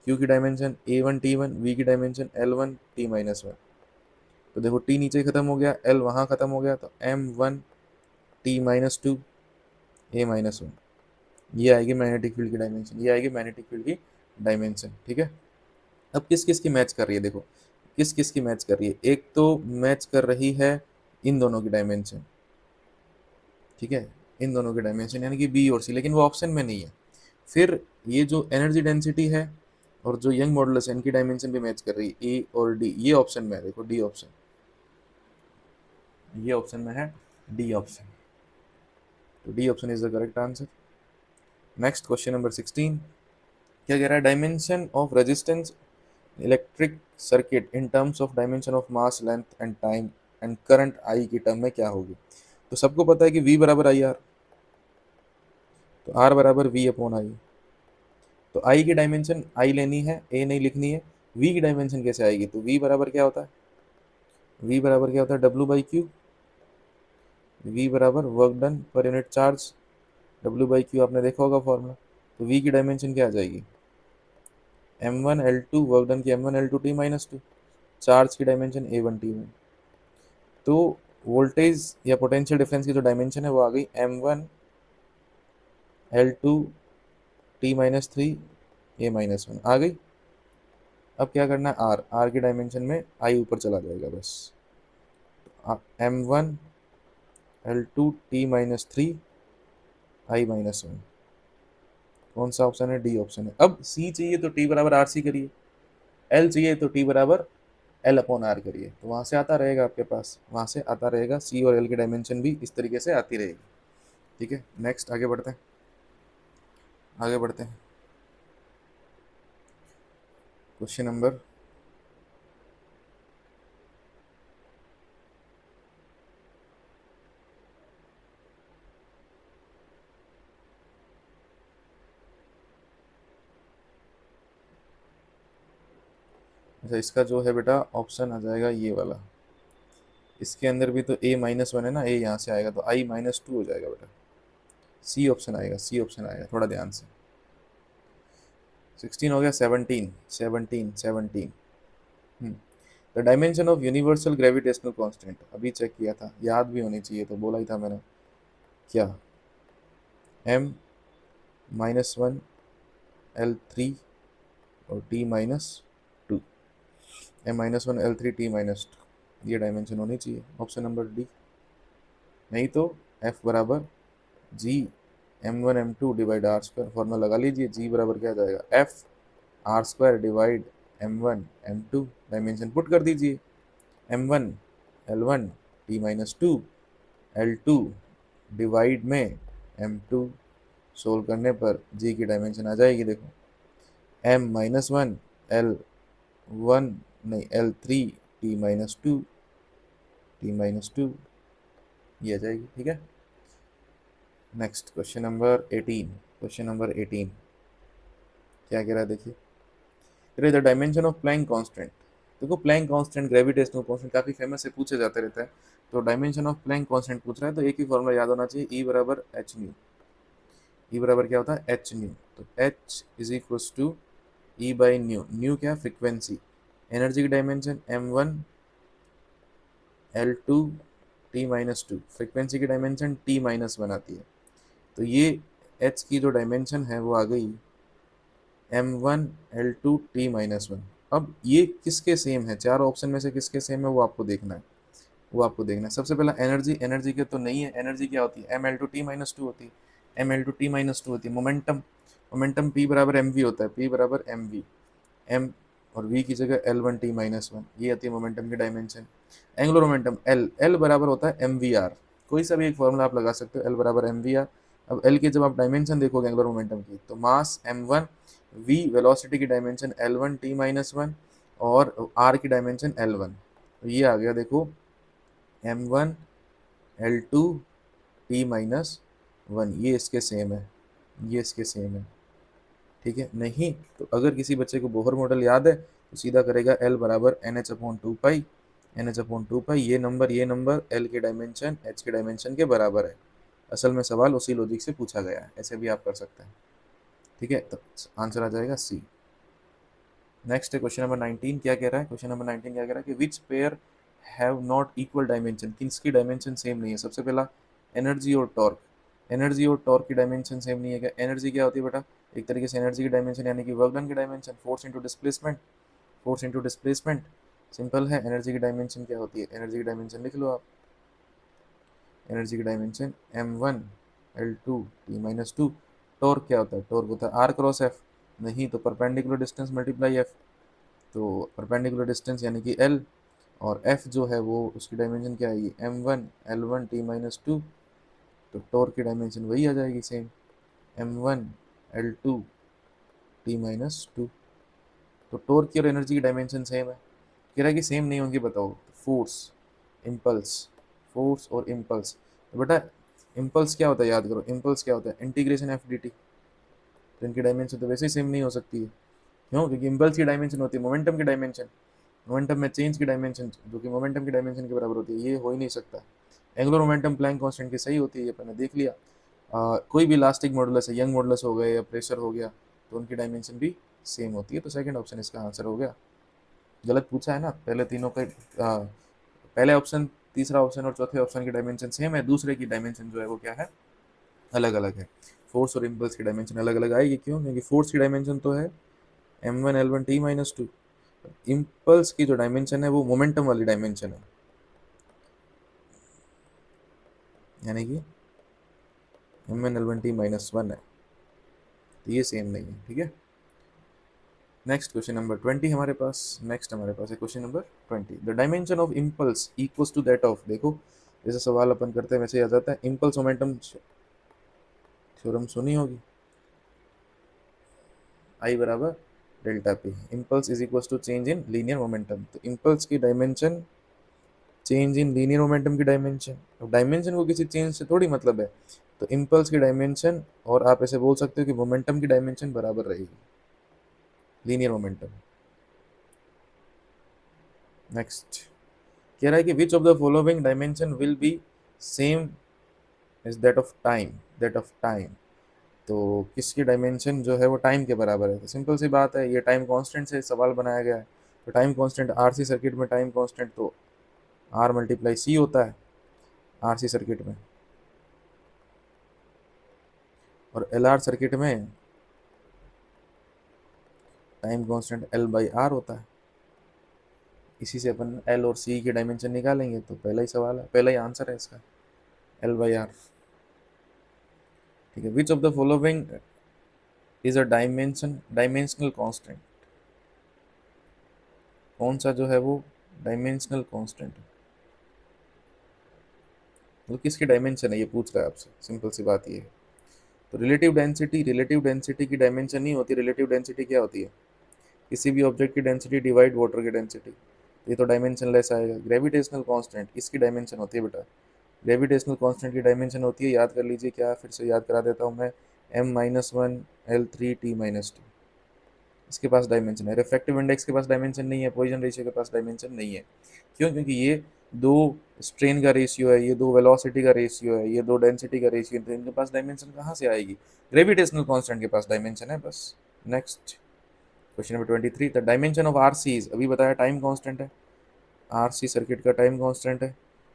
Q की डायमेंशन a1 t1, वी की dimension l1 t minus one. तो देखो टी नीचे खत्म हो गया, एल वहाँ खत्म हो गया, तो m1 t minus two a minus one, ये आएगी मैग्नेटिक फील्ड की डायमेंशन, ये आएगी मैग्नेटिक फील्ड की डायमेंशन। ठीक है, अब किस किस की मैच कर रही है? देखो किस किस की मैच कर रही है। एक तो मैच कर रही है इन दोनों की डायमेंशन, ठीक है, इन दोनों की डायमेंशन यानी कि बी और सी, लेकिन वो ऑप्शन में नहीं है। फिर ये जो एनर्जी डेंसिटी है और जो यंग मॉडुलस है, इनकी डायमेंशन भी मैच कर रही है, ए और डी, ये ऑप्शन में है। देखो डी ऑप्शन, ये ऑप्शन में है डी ऑप्शन, तो D option is the correct answer. Next question number 16 क्या कह रहा है? Dimension of resistance electric circuit in terms of dimension of mass length and time and current I की टर्म में क्या होगी? तो सबको पता है कि V बराबर आई आर, तो आर बराबर वी अपॉन आई। तो आई की डायमेंशन आई लेनी है, ए नहीं लिखनी है। वी की डायमेंशन कैसे आएगी? तो वी बराबर क्या होता है? वी बराबर क्या होता है? W by Q. वी बराबर work done per unit charge, W by Q आपने देखा होगा फॉर्मूला। तो वी की डायमेंशन क्या आ जाएगी? M one L two, work done की M one L two T minus two, charge की dimension A one T one. तो वोल्टेज या पोटेंशियल डिफरेंस की जो डायमेंशन है वो आ गई M one L two T minus three A minus one आ गई। अब क्या करना है? आर, आर की डायमेंशन में आई ऊपर चला जाएगा बस। M one L two T minus three I minus one. कौन सा ऑप्शन है? डी ऑप्शन है। अब सी चाहिए तो टी बराबर आर सी करिए, एल चाहिए तो टी बराबर एल अपॉन आर करिए। तो वहां से आता रहेगा आपके पास, वहां से आता रहेगा सी और एल की डायमेंशन भी इस तरीके से आती रहेगी। ठीक है, नेक्स्ट आगे बढ़ते हैं, आगे बढ़ते हैं। क्वेश्चन नंबर अच्छा, इसका जो है बेटा ऑप्शन आ जाएगा ये वाला। इसके अंदर भी तो ए माइनस वन है ना, ए यहाँ से आएगा तो आई माइनस टू हो जाएगा बेटा। सी ऑप्शन आएगा, सी ऑप्शन आएगा, थोड़ा ध्यान से। 16 हो गया, 17, 17, 17। The dimension of universal gravitational constant, अभी चेक किया था, याद भी होनी चाहिए, तो बोला ही था मैंने। क्या? M minus one L three और T minus two. M minus one L three T minus two, ये डायमेंशन होनी चाहिए, ऑप्शन नंबर डी। नहीं तो एफ बराबर G M one M two divide R square, formula लगा लीजिए। जी बराबर क्या जाएगा? F R square divide M one M two, dimension put कर दीजिए। M one L one T minus two, L two divide में एम टू, सोल्व करने पर जी की डायमेंशन आ जाएगी। देखो, M minus one L one, नहीं L three T minus two, T minus two, ये आ जाएगी। ठीक है, next question number 18। Question number 18 क्या कह रहा है देखिए। The dimension of Planck constant. देखो प्लैंक कांस्टेंट, ग्रेविटेशनल कांस्टेंट काफी फेमस है, पूछे जाते रहता है। तो डायमेंशन ऑफ प्लैंक कांस्टेंट पूछ रहा है तो एक ही फॉर्मूला याद होना चाहिए, ई बराबर एच न्यू। ई बराबर क्या होता है? H nu. तो H is equal to E by nu. Nu क्या? फ्रिक्वेंसी। एनर्जी की dimension M one L two T minus two, frequency की डायमेंशन टी माइनस वन आती है। तो ये एच की जो डायमेंशन है वो आ गई M one L two T minus one. अब ये किसके सेम है? चार ऑप्शन में से किसके सेम है वो आपको देखना है, वो आपको देखना है। सबसे पहला एनर्जी, एनर्जी के तो नहीं है। एनर्जी क्या होती है? M L two T minus two होती है, M L two T minus two होती है। मोमेंटम, मोमेंटम पी बराबर एम वी होता है, पी बराबर एम वी। एम और वी की जगह L one T minus one, ये आती है मोमेंटम की dimension. Angular momentum L, L बराबर होता है एम वी आर। कोई सा भी एक फॉर्मूला आप लगा सकते हो, एल बराबर एम वी आर। अब एल की जब आप डायमेंशन देखोगे एंगुलर मोमेंटम की, तो mass M one, V velocity की dimension L one T minus one, और आर की डायमेंशन एल वन। तो ये आ गया देखो M one L two T minus one, ये इसके सेम है, ये इसके सेम है। ठीक है, नहीं तो अगर किसी बच्चे को बोहर मॉडल याद है तो सीधा करेगा एल बराबर एन एच अपॉन टू पाई, एन एच अपॉन टू पाई, ये नंबर एल के डायमेंशन एच के डायमेंशन के बराबर है। असल में सवाल उसी लॉजिक से पूछा गया है, ऐसे भी आप कर सकते हैं। ठीक है, तो आंसर आ जाएगा सी। नेक्स्ट है क्वेश्चन नंबर 19। क्या कह रहा है? क्वेश्चन नंबर 19 क्या कह रहा है कि which pair have not equal dimension, किसकी डायमेंशन सेम नहीं है? सबसे पहला एनर्जी और टॉर्क। एनर्जी और टॉर्क की डायमेंशन सेम नहीं है। क्या एनर्जी क्या होती है बेटा? एक तरीके से एनर्जी की डायमेंशन यानी कि वर्क डन की dimension, force into displacement, force into displacement. Simple है, एनर्जी की डायमेंशन क्या होती है? एनर्जी की डायमेंशन लिख लो आप, एनर्जी की dimension M one L two T minus two. Torque क्या होता है? टॉर्क होता है आर क्रॉस एफ, नहीं तो परपेंडिकुलर डिस्टेंस मल्टीप्लाई एफ। तो परपेंडिकुलर डिस्टेंस यानी कि एल, और एफ जो है वो उसकी डायमेंशन क्या आएगी? M one L one T minus two. तो टॉर्क की डायमेंशन वही आ जाएगी same, M one L two T minus two. तो टॉर्क की और एनर्जी की डायमेंशन सेम है। कह रहा है कि सेम नहीं होंगी, बताओ। फोर्स, इम्पल्स, फोर्स और इम्पल्स। तो बेटा इम्पल्स क्या होता है, याद करो, इम्पल्स क्या होता है, इंटीग्रेशन एफ डी टी। तो इनकी डायमेंशन तो वैसे ही सेम नहीं हो सकती है, क्यों? क्योंकि इम्पल्स की डायमेंशन होती है मोमेंटम की डायमेंशन, मोमेंटम में चेंज की डायमेंशन जो कि मोमेंटम की डायमेंशन के बराबर होती है, ये हो ही नहीं सकता। एंगुलर मोमेंटम प्लैंक कांस्टेंट की सही होती है, ये अपने देख लिया। कोई भी इलास्टिक मॉडुलस है, यंग मॉडुलस हो गए या प्रेशर हो गया, तो उनकी डायमेंशन भी सेम होती है। तो सेकंड ऑप्शन इसका आंसर हो गया। गलत पूछा है ना, पहले तीनों के पहले ऑप्शन, तीसरा ऑप्शन और चौथे ऑप्शन की डायमेंशन सेम है, दूसरे की डायमेंशन जो है वो क्या है, अलग अलग है। फोर्स और इम्पल्स की डायमेंशन अलग अलग आएगी, क्यों? क्योंकि फोर्स की डायमेंशन तो है m1 l1 t-2, इम्पल्स की जो डायमेंशन है वो मोमेंटम वाली डायमेंशन है, यानी कि m1 l1 t-1 है, तो ये सेम नहीं है, ठीक है। नेक्स्ट क्वेश्चन नंबर 20 हमारे पास, नेक्स्ट हमारे पास है question number 20। The dimension of impulse equals to that of, देखो जैसे सवाल अपन करते हैं वैसे आ जाता है, इम्पल्स मोमेंटम थ्योरम सुनी होगी, आई बराबर delta P, impulse is equals to change in linear momentum. तो इम्पल्स की dimension change in linear momentum की डायमेंशन, अब डायमेंशन को किसी चेंज से थोड़ी मतलब है, तो इम्पल्स की डायमेंशन और आप ऐसे बोल सकते हो कि मोमेंटम की डायमेंशन बराबर रहेगी, लीनियर मोमेंटम। नेक्स्ट कह रहा है कि which of the following dimension will be same is that of time, that of time. तो किसकी डायमेंशन जो है वो टाइम के बराबर है, तो सिंपल सी बात है, ये टाइम कांस्टेंट से सवाल बनाया गया है। तो टाइम कांस्टेंट आरसी सर्किट में टाइम कांस्टेंट तो आर मल्टीप्लाई सी होता है आरसी सर्किट में, और एल आर सर्किट में time constant L by R होता है। इसी से अपन एल और सी की डायमेंशन निकालेंगे, तो पहला ही सवाल है, पहला ही आंसर है इसका, एल बाई आर, ठीक है। Which of the following is a dimensional constant, कौन सा जो है वो डायमेंशनल कांस्टेंट है, मतलब किसकी डायमेंशन है ये पूछ रहा है आपसे, सिंपल सी बात ये है। तो रिलेटिव डेंसिटी की डायमेंशन नहीं होती, रिलेटिव डेंसिटी क्या होती है, किसी भी ऑब्जेक्ट की डेंसिटी डिवाइड वाटर की डेंसिटी, ये तो डायमेंशन लेस आएगा। ग्रेविटेशनल कांस्टेंट इसकी डायमेंशन होती है बेटा, ग्रेविटेशनल कांस्टेंट की डायमेंशन होती है, याद कर लीजिए, क्या फिर से याद करा देता हूँ मैं, m-1 l3t-2, इसके पास डायमेंशन है। रिफ्रैक्टिव इंडेक्स के पास डायमेंशन नहीं है, पॉइजन रेशियो के पास डायमेंशन नहीं है, क्यों? क्योंकि ये दो स्ट्रेन का रेशियो है, ये दो वेलोसिटी का रेशियो है, ये दो डेंसिटी का रेशियो है, तो इनके पास डायमेंशन कहाँ से आएगी, ग्रेविटेशनल कांस्टेंट के पास डायमेंशन है बस। Next question number 23, the dimension of RC, अभी बताया टाइम कांस्टेंट है, आरसी सर्किट का टाइम कांस्टेंट है,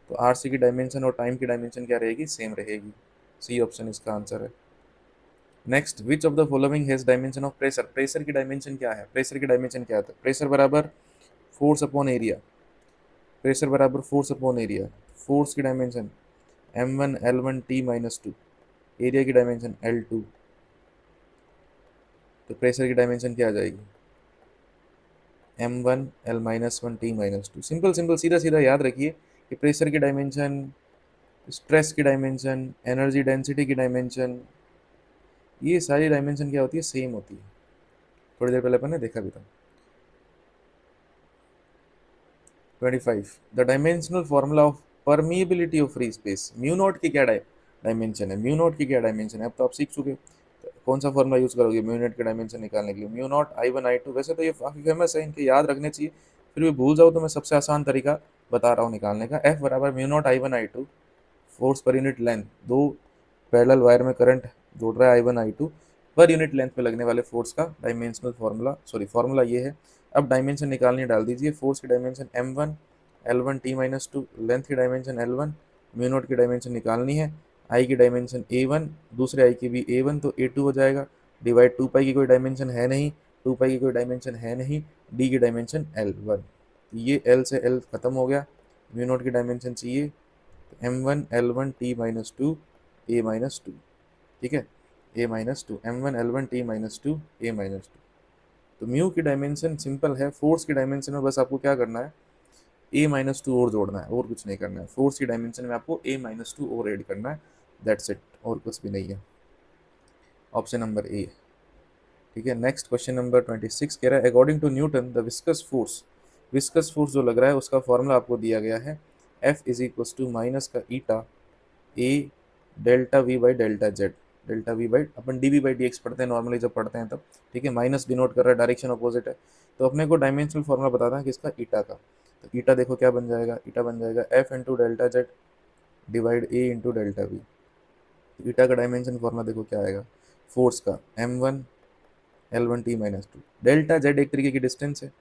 तो आरसी की डायमेंशन और टाइम की डायमेंशन क्या रहेगी, सेम रहेगी, सी ऑप्शन इसका आंसर है। Next which of the following has dimension of pressure, pressure की डायमेंशन क्या है, प्रेशर की डायमेंशन क्या है, प्रेशर बराबर फोर्स अपॉन एरिया, प्रेशर बराबर फोर्स अपॉन एरिया, फोर्स की dimension m1 l1 t-2, area की डायमेंशन l2, तो प्रेशर की डायमेंशन क्या आ जाएगी, m1 l-1 t-2। Simple simple सीधा सीधा याद रखिए कि प्रेशर की डायमेंशन, स्ट्रेस की डायमेंशन, एनर्जी डेंसिटी की डायमेंशन, ये सारी डायमेंशन क्या होती है, सेम होती है, थोड़ी देर पहले अपन ने देखा भी था। 25, the dimensional formula of permeability of free space, mu naught की क्या डायमेंशन है, म्यू नॉट की क्या डायमेंशन है, अब तो आप सीख चुके, तो कौन सा फार्मूला यूज करोगे म्यू नॉट की डायमेंशन निकालने के लिए, म्यू नॉट I1 I2, वैसे तो ये काफ़ी फेमस है, इनके याद रखने चाहिए, फिर भी भूल जाओ तो मैं सबसे आसान तरीका बता रहा हूँ निकालने का, F बराबर mu naught I1 I2, force per unit length, दो पैरेलल वायर में करंट जोड़ रहा है I1 I2, per unit length पे लगने वाले फोर्स का डायमेंशनल फार्मूला, सॉरी फार्मूला ये है। अब डायमेंशन निकालनी डाल दीजिए, फोर्स की dimension m1 l1 t-2, length की डायमेंशन l1, म्यू नोट की डायमेंशन निकालनी है, आई की डायमेंशन a1, दूसरे आई की भी a1, तो a2 हो जाएगा, डिवाइड 2 पाई की कोई डायमेंशन है नहीं, 2 पाई की कोई डायमेंशन है नहीं, डी की डायमेंशन l1, ये l से l खत्म हो गया, म्यू नोट की डायमेंशन चाहिए, m1 l1 t-2 a-2, ठीक है, a-2, m1 l1 t-2 a-2। तो म्यू की डायमेंशन सिंपल है, फोर्स की डायमेंशन में बस आपको क्या करना है, a-2 और जोड़ना है, और कुछ नहीं करना है, फोर्स की डायमेंशन में आपको a-2 और ऐड करना है, दैट्स इट, और कुछ भी नहीं है, ऑप्शन नंबर ए, ठीक है। नेक्स्ट क्वेश्चन नंबर 26 कह रहा है according to Newton the viscous force जो लग रहा है उसका फॉर्मूला आपको दिया गया है, F is equal to minus का eta A delta V by delta Z, delta V by अपन D V by D X पढ़ते हैं नॉर्मली जब पढ़ते हैं तब, ठीक है। माइनस डिनोट कर रहा है, डायरेक्शन अपोजिट है, तो अपने को डायमेंशनल फॉर्मूला बताना है किसका, ईटा का। तो ईटा देखो क्या बन जाएगा, ईटा बन जाएगा F into delta Z divide A into delta V. Eta का डायमेंशन फॉर्मूला देखो क्या आएगा, फोर्स का m1 l1 t minus to, delta Z एक तरीके की डिस्टेंस है,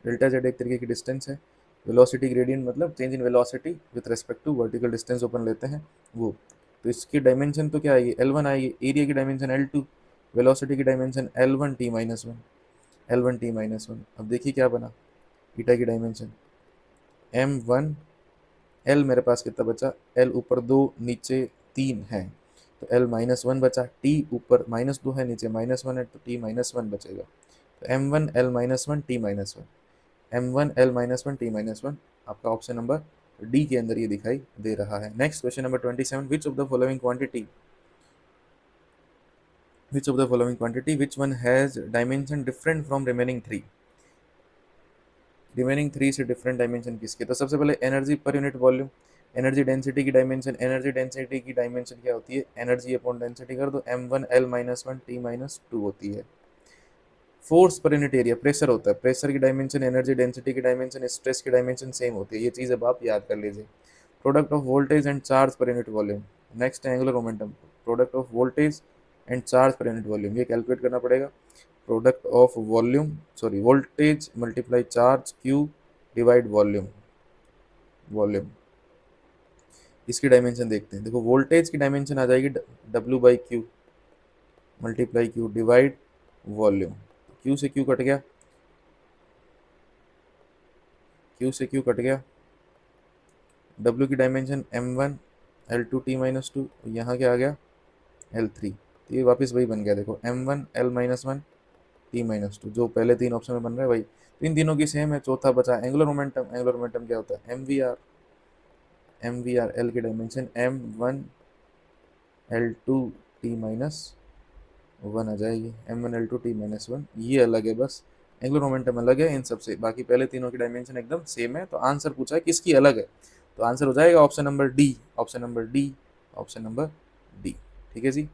डेल्टा जेड एक तरीके की डिस्टेंस है, वेलोसिटी ग्रेडियंट मतलब change in velocity with respect to vertical distance अपन लेते हैं वो। तो इसकी डायमेंशन तो क्या आएगी, L1 आएगी, एरिया की डायमेंशन L2, वेलोसिटी की dimension L1 t minus one, L1 t minus one. अब देखिए क्या बना, ईटा की डायमेंशन m1, L मेरे पास कितना बचा, L ऊपर 2 नीचे 3 है, तो L माइनस वन बचा, T ऊपर माइनस 2 है नीचे माइनस वन है, तो T माइनस वन बचेगा। तो m1 L minus one T minus one, m1 L minus one T minus one, आपका ऑप्शन नंबर डी के अंदर ये दिखाई दे रहा है। Next question number 27, which of the following quantity, which of the following quantity, which one has dimension different from remaining three, remaining three से डिफरेंट डायमेंशन किसके। तो सबसे पहले एनर्जी पर यूनिट वॉल्यूम, एनर्जी डेंसिटी की डायमेंशन, एनर्जी डेंसिटी की डायमेंशन क्या होती है, एनर्जी अपॉन डेंसिटी कर दो, m1 L minus one T minus two होती है। फोर्स पर यूनिट एरिया, प्रेशर होता है, प्रेशर की डायमेंशन, एनर्जी डेंसिटी की डायमेंशन, स्ट्रेस की डायमेंशन सेम होती है, ये चीज़ अब आप याद कर लीजिए। Product of voltage and charge per unit volume, next angular momentum, product of voltage and charge per unit volume, ये कैलकुलेट करना पड़ेगा। Product of volume sorry voltage multiply charge Q divide volume, volume इसकी डायमेंशन देखते हैं। देखो वोल्टेज की डायमेंशन आ जाएगी W by Q multiply Q divide volume, Q से क्यू कट गया, क्यू से क्यू कट गया, डब्ल्यू की dimension m1 L2 T minus to, यहाँ क्या आ गया L3, तो ये वापस वही बन गया, देखो m1 L minus one T minus to, जो पहले तीन ऑप्शन में बन रहा है वही, तो इन तीनों की सेम है। चौथा बचा एंगुलर मोमेंटम, एंगुलर मोमेंटम क्या होता है MVR, MVR L की dimension m1 L2 T minus one आ जाएगी, m1 L2 T minus one, ये अलग है बस, एंगुलर मोमेंटम अलग है इन सबसे, बाकी पहले तीनों की डायमेंशन एकदम सेम है। तो आंसर पूछा है किसकी अलग है, तो आंसर हो जाएगा option number D, option number D, option number D, ठीक है जी।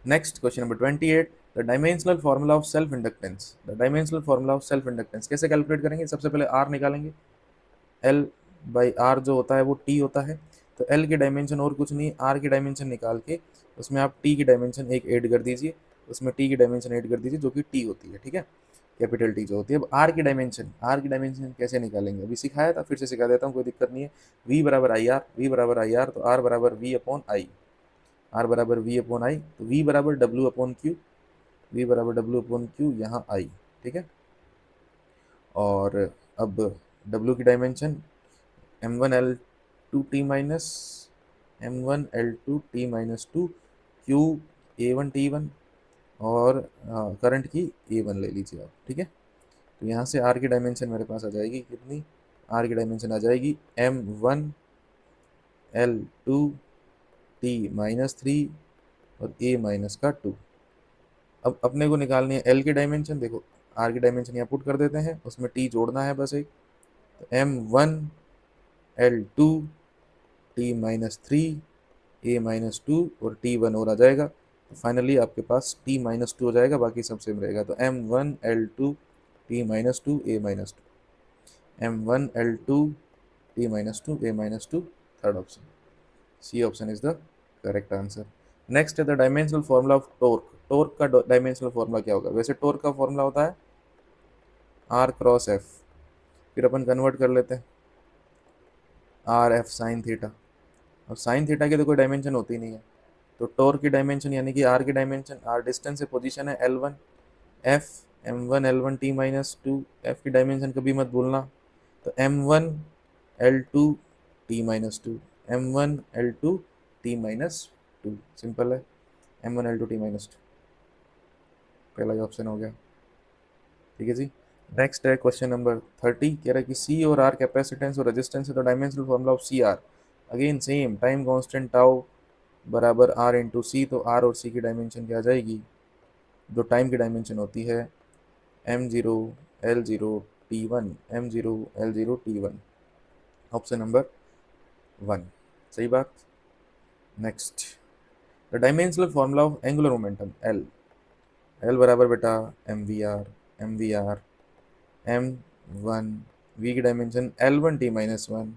Next question number 28, the dimensional formula of self inductance, the dimensional formula of self inductance कैसे कैलकुलेट करेंगे, सबसे पहले आर निकालेंगे, एल बाई आर जो होता है वो टी होता है, तो एल की डायमेंशन और कुछ नहीं, आर की डायमेंशन निकाल के उसमें आप टी की डायमेंशन एक ऐड कर दीजिए, उसमें टी की डायमेंशन ऐड कर दीजिए जो कि टी होती है, ठीक है, कैपिटल टी जो होती है। अब आर की डायमेंशन, आर की डायमेंशन कैसे निकालेंगे, अभी सिखाया था फिर से सिखा देता हूँ, कोई दिक्कत नहीं है। वी बराबर आई आर, वी बराबर आई आर, तो आर बराबर वी अपॉन आई, आर बराबर वी अपॉन आई, तो वी बराबर डब्ल्यू अपॉन क्यू, वी बराबर डब्ल्यू अपॉन क्यू यहाँ आई, ठीक है। और अब डब्ल्यू की dimension m1 L2 T minus, m1 L2 T minus two, Q A1 T1, और करंट की A1 ले लीजिए आप, ठीक है। तो यहाँ से R की डायमेंशन मेरे पास आ जाएगी कितनी, R की डायमेंशन आ जाएगी m1 L2 T minus three और A माइनस का टू। अब अपने को निकालनी है L की डायमेंशन, देखो R की डायमेंशन यहाँ पुट कर देते हैं, उसमें T जोड़ना है बस एक, तो m1 L2 T minus three, A minus to और T1 और आ जाएगा, तो फाइनली आपके पास T माइनस टू हो जाएगा, बाकी सब सेम रहेगा। तो M1 L2 T minus two A minus two, M1 L2 T minus two A minus two, third option, C option is the correct answer. Next है the dimensional formula of torque, torque का डायमेंशनल फॉर्मूला क्या होगा, वैसे टॉर्क का फॉर्मूला होता है R क्रॉस F, फिर अपन कन्वर्ट कर लेते हैं आर एफ साइन थीटा, अब साइन थीटा की तो कोई डायमेंशन होती नहीं है, तो टॉर्क की डायमेंशन यानी कि आर की डायमेंशन, आर डिस्टेंस से पोजीशन है L1, F m1 L1 T minus two, F की डायमेंशन कभी मत भूलना, तो m1 L2 T minus two, m1 L2 T minus to, simple है, m1 L2 T minus to, पहला ऑप्शन हो गया, ठीक है जी। नेक्स्ट है क्वेश्चन नंबर 30, कह रहा है कि सी और आर कैपेसिटेंस और रेजिस्टेंस है, तो dimensional formula of C R, again same, time constant tau बराबर आर इंटू सी, तो आर और सी की डायमेंशन क्या आ जाएगी, जो टाइम की डायमेंशन होती है m0 L0 T1, m0 L0 T1, option number one, सही बात। Next, the dimensional formula of angular momentum L. L बराबर बेटा M V R M one, V की dimension L one T minus one,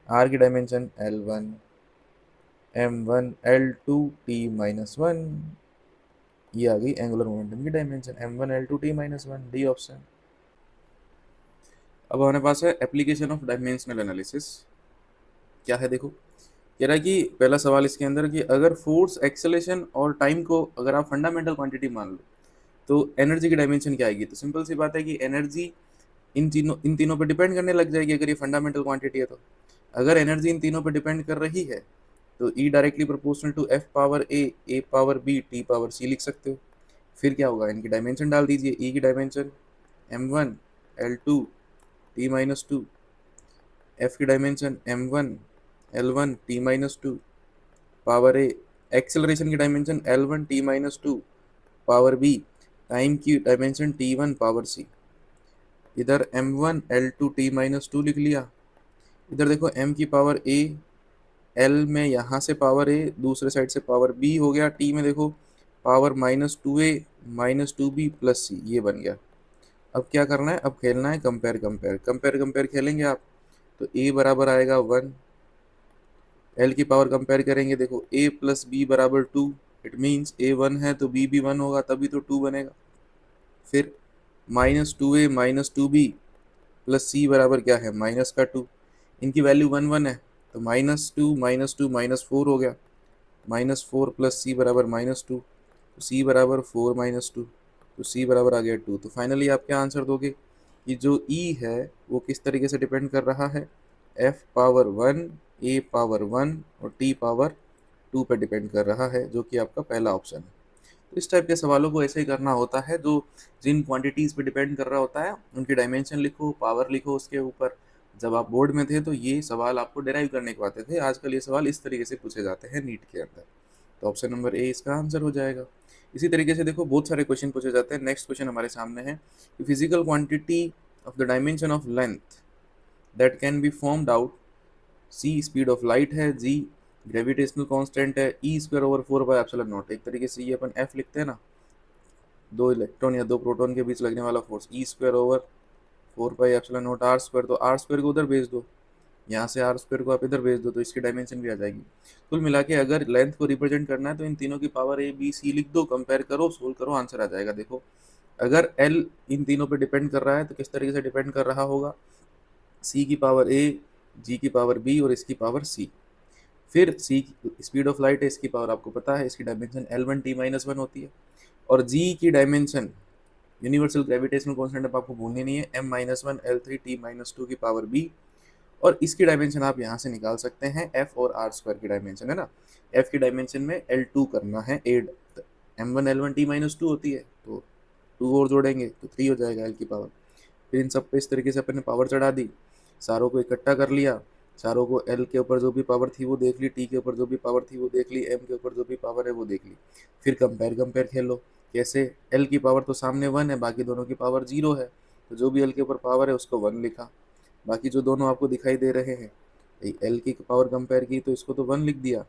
R की dimension L one M one L two T minus one. ये आ गई एंगुलर मोमेंटम की dimension, M one L two T minus one, D option. अब हमारे पास है एप्लीकेशन ऑफ डायमेंशनल एनालिसिस। क्या है देखो, कह रहा है कि पहला सवाल इसके अंदर कि अगर फोर्स, एक्सेलेरेशन और टाइम को अगर आप फंडामेंटल क्वांटिटी मान लो तो एनर्जी की डायमेंशन क्या आएगी। तो सिंपल सी बात है कि एनर्जी इन तीनों पे डिपेंड करने लग जाएगी अगर ये फंडामेंटल क्वांटिटी है तो। अगर एनर्जी इन तीनों पे डिपेंड कर रही है तो E directly proportional to F power A power B T power C लिख सकते हो। फिर क्या होगा, इनकी डायमेंशन डाल दीजिए। ई की dimension M one L two T minus two, F की dimension M one L one T minus two power A, acceleration की dimension L one T minus two power B, time की dimension T one power C. इधर M one L two T minus two लिख लिया। इधर देखो एम की पावर ए, एल में यहाँ से पावर ए, दूसरे साइड से पावर बी हो गया। टी में देखो power minus two A minus to be plus सी, ये बन गया। अब क्या करना है, अब खेलना है कंपेयर कंपेयर कंपेयर कंपेयर खेलेंगे आप। तो ए बराबर आएगा वन, एल की पावर कंपेयर करेंगे, देखो ए प्लस बी बराबर two, it means A one है तो बी भी वन होगा तभी तो टू बनेगा। फिर minus two A minus to be plus सी बराबर क्या है, माइनस का टू। इनकी वैल्यू वन वन है तो माइनस टू माइनस फोर हो गया, माइनस फोर प्लस सी बराबर माइनस टू, तो सी बराबर फोर माइनस टू, तो सी बराबर आ गया टू। तो फाइनली आप क्या आंसर दोगे कि जो ई है वो किस तरीके से डिपेंड कर रहा है, एफ पावर वन, ए पावर वन और टी पावर टू पर डिपेंड कर रहा है, जो कि आपका पहला ऑप्शन है। तो इस टाइप के सवालों को ऐसे ही करना होता है, जो जिन क्वांटिटीज़ पे डिपेंड कर रहा होता है उनकी डायमेंशन लिखो, पावर लिखो उसके ऊपर। जब आप बोर्ड में थे तो ये सवाल आपको डिराइव करने को आते थे, आजकल ये सवाल इस तरीके से पूछे जाते हैं नीट के अंदर। तो ऑप्शन नंबर ए इसका आंसर हो जाएगा। इसी तरीके से देखो बहुत सारे क्वेश्चन पूछे जाते हैं। नेक्स्ट क्वेश्चन हमारे सामने है कि physical quantity of the dimension of length that can be formed out. C speed of light है, जी ग्रेविटेशनल कांस्टेंट है, E square over four by epsilon nought. एक तरीके से ये अपन एफ लिखते हैं ना, दो इलेक्ट्रॉन या दो प्रोटॉन के बीच लगने वाला force, E square over four by epsilon not R square. तो आर स्क्वायर को उधर भेज दो, यहाँ से आर स्क्वायर को आप इधर भेज दो तो इसकी डायमेंशन भी आ जाएगी। कुल मिला के अगर लेंथ को रिप्रेजेंट करना है तो इन तीनों की पावर ए बी सी लिख दो, कंपेयर करो, सोल्व करो, आंसर आ जाएगा। देखो अगर एल इन तीनों पे डिपेंड कर रहा है तो किस तरीके से डिपेंड कर रहा होगा, सी की पावर ए, जी की पावर बी और इसकी पावर सी। फिर सी स्पीड ऑफ लाइट है, इसकी पावर आपको पता है, इसकी dimension L one T minus one होती है। और जी की डायमेंशन यूनिवर्सल ग्रेविटेशनल कांस्टेंट अब आपको भूलनी नहीं है, M minus one L three T minus two की पावर बी। और इसकी डायमेंशन आप यहाँ से निकाल सकते हैं, एफ और आर स्क्वायर की डायमेंशन है ना। एफ की डायमेंशन में एल टू करना है add, M one L one T minus two होती है तो टू और जोड़ेंगे तो थ्री हो जाएगा एल की पावर। फिर इन सब पे इस तरीके से अपन ने पावर चढ़ा दी, सारों को इकट्ठा कर लिया, चारों को एल के ऊपर जो भी पावर थी वो देख ली, टी के ऊपर जो भी पावर थी वो देख ली, एम के ऊपर जो भी पावर है वो देख ली। फिर कंपेयर कंपेयर खेल लो। कैसे, एल की पावर तो सामने वन है, बाकी दोनों की पावर जीरो है, तो जो भी एल के ऊपर पावर है उसको वन लिखा। बाकी जो दोनों आपको दिखाई दे रहे हैं, एल की पावर कंपेयर की तो इसको तो वन लिख दिया।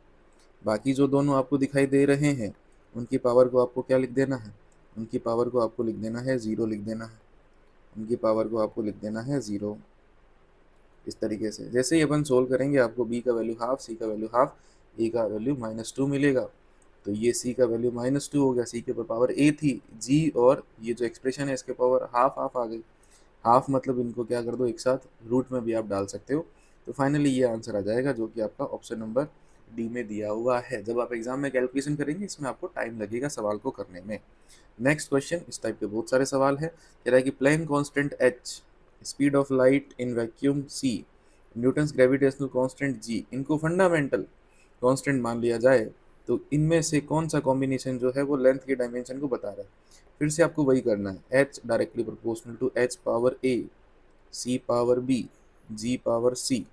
बाकी जो दोनों आपको दिखाई दे रहे हैं उनकी पावर को आपको क्या लिख देना है, उनकी पावर को आपको लिख देना है ज़ीरो लिख देना है, उनकी पावर को आपको लिख देना है ज़ीरो। इस तरीके से जैसे ही अपन सोल्व करेंगे आपको बी का वैल्यू हाफ, सी का वैल्यू हाफ, ए का वैल्यू माइनस टू मिलेगा। तो ये सी का वैल्यू माइनस टू हो गया, सी के ऊपर पावर ए थी जी, और ये जो एक्सप्रेशन है इसके पावर हाफ हाफ आ गई। हाफ मतलब इनको क्या कर दो एक साथ, रूट में भी आप डाल सकते हो। तो फाइनली ये आंसर आ जाएगा जो कि आपका ऑप्शन नंबर डी में दिया हुआ है। जब आप एग्जाम में कैलकुलेशन करेंगे इसमें आपको टाइम लगेगा सवाल को करने में। नेक्स्ट क्वेश्चन, इस टाइप के बहुत सारे सवाल है। कह रहा है कि Planck constant H, speed of light in vacuum C, Newton's gravitational constant G, इनको फंडामेंटल कांस्टेंट मान लिया जाए तो इनमें से कौन सा कॉम्बिनेशन जो है वो लेंथ की डायमेंशन को बता रहा है। फिर से आपको वही करना है, H directly proportional to H power A, C power B, G power C.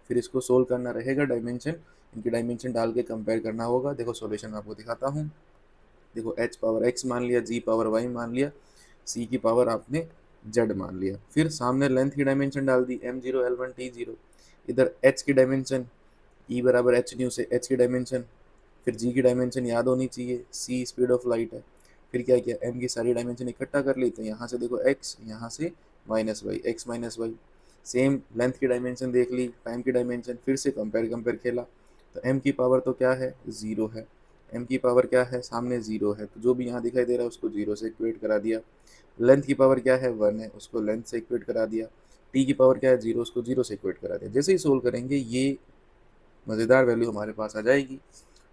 फिर इसको सोल्व करना रहेगा, डायमेंशन इनकी डायमेंशन डाल के कंपेयर करना होगा। देखो सॉल्यूशन आपको दिखाता हूँ। देखो एच पावर एक्स मान लिया, जी पावर वाई मान लिया, सी की पावर आपने जेड मान लिया। फिर सामने लेंथ की डायमेंशन डाल दी, M zero L one T zero. इधर एच की डायमेंशन ई बराबर एच न्यू से एच की डायमेंशन, फिर जी की डायमेंशन याद होनी चाहिए, सी स्पीड ऑफ लाइट है। फिर क्या किया, एम की सारी डायमेंशन इकट्ठा कर ली, तो यहाँ से देखो एक्स, यहाँ से minus Y, X minus Y. Same length की डायमेंशन देख ली, टाइम की डायमेंशन, फिर से कंपेयर खेला। तो एम की पावर तो क्या है, ज़ीरो है। एम की पावर क्या है, सामने ज़ीरो है, तो जो भी यहाँ दिखाई दे रहा है उसको ज़ीरो से इक्वेट करा दिया। लेंथ की पावर क्या है, वन है, उसको लेंथ से इक्वेट करा दिया। टी की पावर क्या है, जीरो, उसको जीरो से इक्वेट करा दिया। जैसे ही सोल्व करेंगे ये मज़ेदार वैल्यू हमारे पास आ जाएगी।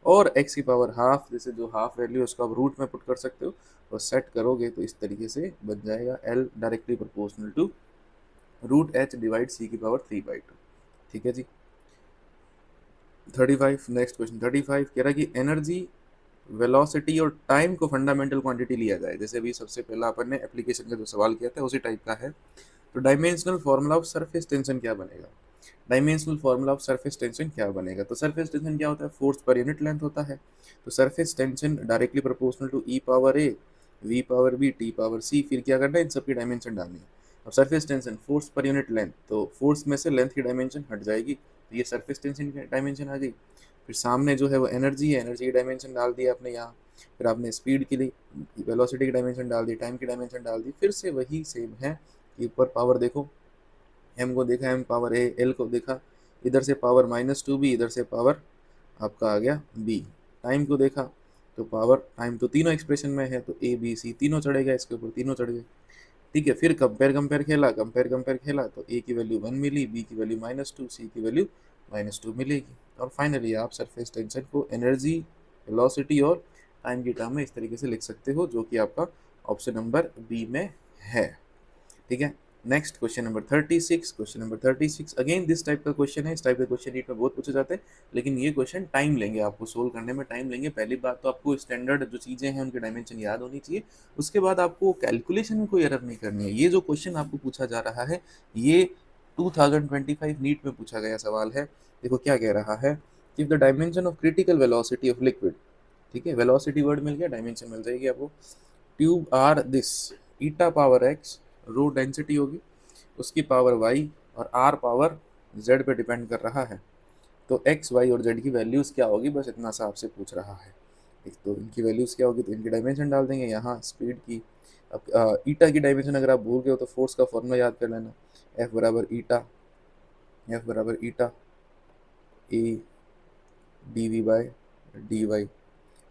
और x की पावर हाफ, जैसे जो हाफ वैल्यू है उसको आप रूट में पुट कर सकते हो, और सेट करोगे तो इस तरीके से बन जाएगा l directly proportional to root H divide C की पावर 3/2। ठीक है जी। 35, नेक्स्ट क्वेश्चन 35 कह रहा है कि एनर्जी, वेलोसिटी और टाइम को फंडामेंटल क्वांटिटी लिया जाए। जैसे अभी सबसे पहला अपन ने एप्लीकेशन का जो सवाल किया था उसी टाइप का है। तो dimensional formula of surface tension क्या बनेगा, dimensional formula of surface tension क्या बनेगा। तो सरफेस टेंशन क्या होता है, फोर्स पर यूनिट लेंथ होता है। तो surface tension directly proportional to E power A, V power B, T power C. फिर क्या करना है, इन सबकी डायमेंशन डालनी है। अब surface tension force per unit length, तो फोर्स में से लेंथ की डायमेंशन हट जाएगी, तो ये सरफेस टेंशन की डायमेंशन आ गई। फिर सामने जो है वो एनर्जी है, एनर्जी की डायमेंशन डाल दी आपने यहाँ। फिर आपने स्पीड के लिए वेलोसिटी की डायमेंशन डाल दी, टाइम की डायमेंशन डाल दी। फिर से वही सेम है कि ऊपर पावर देखो, एम को देखा एम पावर ए, एल को देखा, इधर से पावर -2b, इधर से पावर आपका आ गया बी। टाइम को देखा तो पावर, टाइम तो तीनों एक्सप्रेशन में है, तो ए बी सी तीनों चढ़ेगा, इसके ऊपर तीनों चढ़ गए। ठीक है, फिर कंपेयर खेला, तो ए की वैल्यू 1 मिली, बी की वैल्यू -2, सी की वैल्यू -2 मिलेगी। और फाइनली आप सरफेस टेंशन को एनर्जी, वेलोसिटी और टाइम की टर्म में इस तरीके से लिख सकते हो, जो कि आपका ऑप्शन नंबर बी में है। ठीक है। Next question number 36, question number 36 again this type का क्वेश्चन है। इस टाइप का क्वेश्चन नीट में बहुत पूछे जाते हैं, लेकिन ये क्वेश्चन टाइम लेंगे, आपको सोल्व करने में टाइम लेंगे। पहली बात तो आपको स्टैंडर्ड जो चीज़ें हैं उनके डायमेंशन याद होनी चाहिए। उसके बाद आपको कैलकुलेशन में कोई एरर नहीं करनी है। ये जो क्वेश्चन आपको पूछा जा रहा है ये 2025 नीट में पूछा गया सवाल है। देखो क्या कह रहा है, if the dimension of critical velocity of liquid, ठीक है, वेलोसिटी वर्ड मिल गया, डायमेंशन मिल जाएगी आपको। Tube are this, eta power X rho density होगी, उसकी पावर वाई और आर पावर जेड पे डिपेंड कर रहा है। तो एक्स वाई और जेड की वैल्यूज़ क्या होगी, बस इतना सा आपसे पूछ रहा है। एक तो इनकी वैल्यूज़ क्या होगी, तो इनकी डायमेंशन डाल देंगे यहाँ स्पीड की। अब ईटा की डायमेंशन अगर आप भूल गए हो तो फोर्स का फॉर्मूला याद कर लेना, एफ बराबर ईटा, एफ बराबर eta A D V by D Y,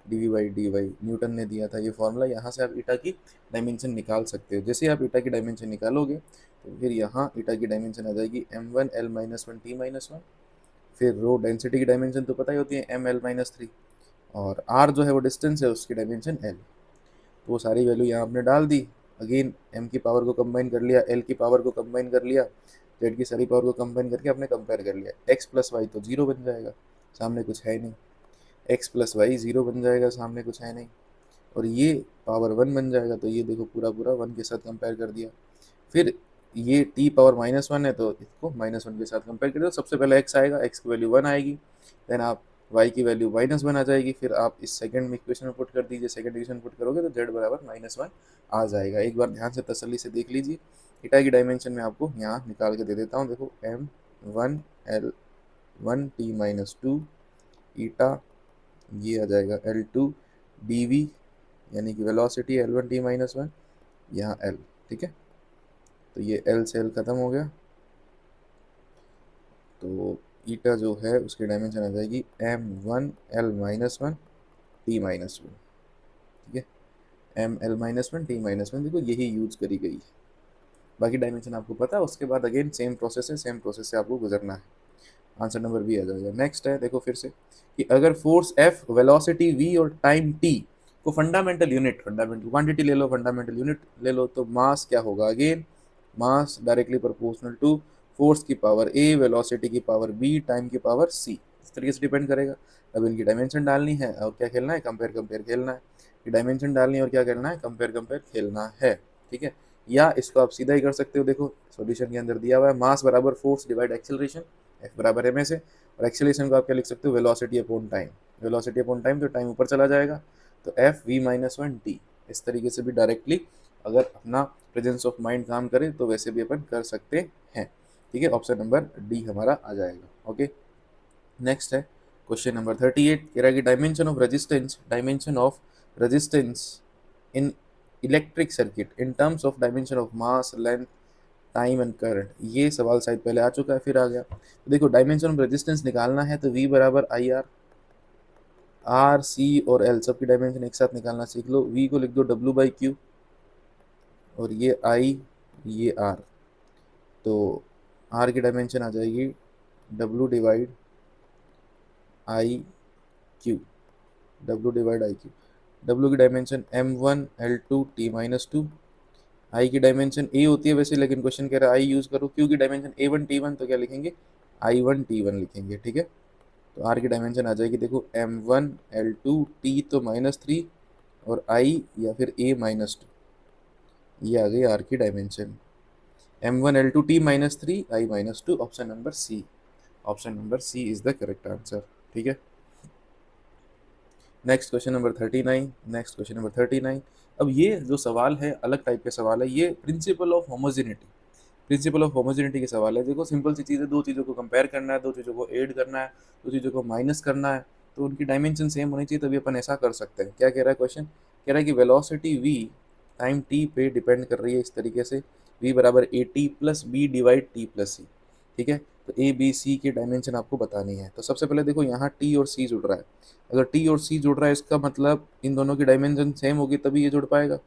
D Y Newton ने दिया था ये फॉर्मूला। यहाँ से आप ईटा की डायमेंशन निकाल सकते हो। जैसे आप ईटा की डायमेंशन निकालोगे तो फिर यहाँ ईटा की डायमेंशन आ जाएगी m1 l-1 t-1। फिर रो डेंसिटी की डायमेंशन तो पता ही होती है m l-3, और r जो है वो डिस्टेंस है उसकी डायमेंशन l। तो वो सारी वैल्यू यहाँ आपने डाल दी। अगेन m की पावर को कंबाइन कर लिया, l की पावर को कंबाइन कर लिया, z की सारी पावर को कंबाइन करके आपने कंपेयर कर लिया। x प्लस वाई तो जीरो बन जाएगा, सामने कुछ है नहीं। x प्लस वाई जीरो बन जाएगा, सामने कुछ है नहीं। और ये पावर 1 बन जाएगा, तो ये देखो पूरा पूरा 1 के साथ कंपेयर कर दिया। फिर ये t पावर -1 है तो इसको -1 के साथ कंपेयर कर दो। सबसे पहले x आएगा, x की वैल्यू 1 आएगी, देन आप y की वैल्यू -1 आ जाएगी। फिर आप इस सेकंड में इक्वेशन में पुट कर दीजिए, सेकंड इक्वेशन पुट करोगे तो z बराबर -1 आ जाएगा। एक बार ध्यान से तसल्ली से देख लीजिए। ईटा की डायमेंशन में आपको यहाँ निकाल के दे देता हूँ, देखो m1 l1 t-2 ईटा, ये आ जाएगा l2 dv, यानी कि वेलोसिटी l1 t-1, यहाँ l। ठीक है, तो ये l से l ख़त्म हो गया, तो ईटा जो है उसकी डायमेंशन आ जाएगी m1 l-1 t-1। ठीक है, m l-1 t-1, देखो यही यूज करी गई है। बाकी डायमेंशन आपको पता है। उसके बाद अगेन सेम प्रोसेस है, सेम प्रोसेस से आपको गुजरना है। आंसर नंबर बी आ जाएगा। नेक्स्ट है, देखो फिर से कि अगर फोर्स F, वेलोसिटी V और टाइम T को फंडामेंटल यूनिट, फंडामेंटल क्वांटिटी ले लो, फंडामेंटल यूनिट ले लो, तो मास क्या होगा, again mass directly proportional to force की पावर A, वेलोसिटी की पावर B, टाइम की पावर C, इस तरीके से डिपेंड करेगा। अब इनकी डायमेंशन डालनी है और क्या खेलना है, कंपेयर खेलना है। डायमेंशन डालनी है और क्या करना है, कंपेयर खेलना है। ठीक है, या इसको आप सीधा ही कर सकते हो। देखो सॉल्यूशन के अंदर दिया हुआ है, मास बराबर फोर्स डिवाइड एक्सेलरेशन, एफ बराबर एम ए से, और एक्सेलरेशन को आप क्या लिख सकते हो, velocity upon time, velocity upon time, तो टाइम ऊपर चला जाएगा, तो एफ v-1 टी। इस तरीके से भी डायरेक्टली अगर अपना प्रेजेंस ऑफ माइंड काम करे तो वैसे भी अपन कर सकते हैं। ठीक है, ऑप्शन नंबर डी हमारा आ जाएगा। ओके, नेक्स्ट है क्वेश्चन नंबर 38, कह रहा है कि dimension of resistance in electric circuit in terms of dimension of mass, length, time and current. ये सवाल शायद पहले आ चुका है, फिर आ गया। तो देखो डायमेंशन ऑफ रेजिस्टेंस निकालना है तो V बराबर आई आर, आर सी और एल सबकी डायमेंशन एक साथ निकालना सीख लो। V को लिख दो W बाई क्यू, और ये I, ये R। तो R की डायमेंशन आ जाएगी W divide I Q, W divide I Q. W की dimension M1 L2 T minus two. I की डायमेंशन ए होती है वैसे, लेकिन क्वेश्चन कह रहा है आई यूज करो। क्यू की डायमेंशन A1 T1, तो क्या लिखेंगे I1 T1 लिखेंगे, ठीक है। तो आर की डायमेंशन आ जाएगी देखो M1 L2 T तो -3 और आई या फिर A -2, ये आ गई आर की dimension. M1 L2 T -3 I -2, option number C. Option number C is the correct answer, ठीक है। Next question number 39। Next question number 39। अब ये जो सवाल है अलग टाइप के सवाल है, ये principle of homogeneity, principle of homogeneity के सवाल है। देखो सिंपल सी चीज़ है, दो चीज़ों को कंपेयर करना है, दो चीज़ों को ऐड करना है, दो चीज़ों को माइनस करना है, तो उनकी डायमेंशन सेम होनी चाहिए, तभी अपन ऐसा कर सकते हैं। क्या कह रहा है क्वेश्चन, कह रहा है कि वेलोसिटी v टाइम t पे डिपेंड कर रही है इस तरीके से, v बराबर A T plus B divide T plus C, ठीक है। तो ए बी सी की डायमेंशन आपको बतानी है। तो सबसे पहले देखो यहाँ t और c जुड़ रहा है, अगर t और c जुड़ रहा है इसका मतलब इन दोनों की डायमेंशन सेम होगी तभी ये जुड़ पाएगा।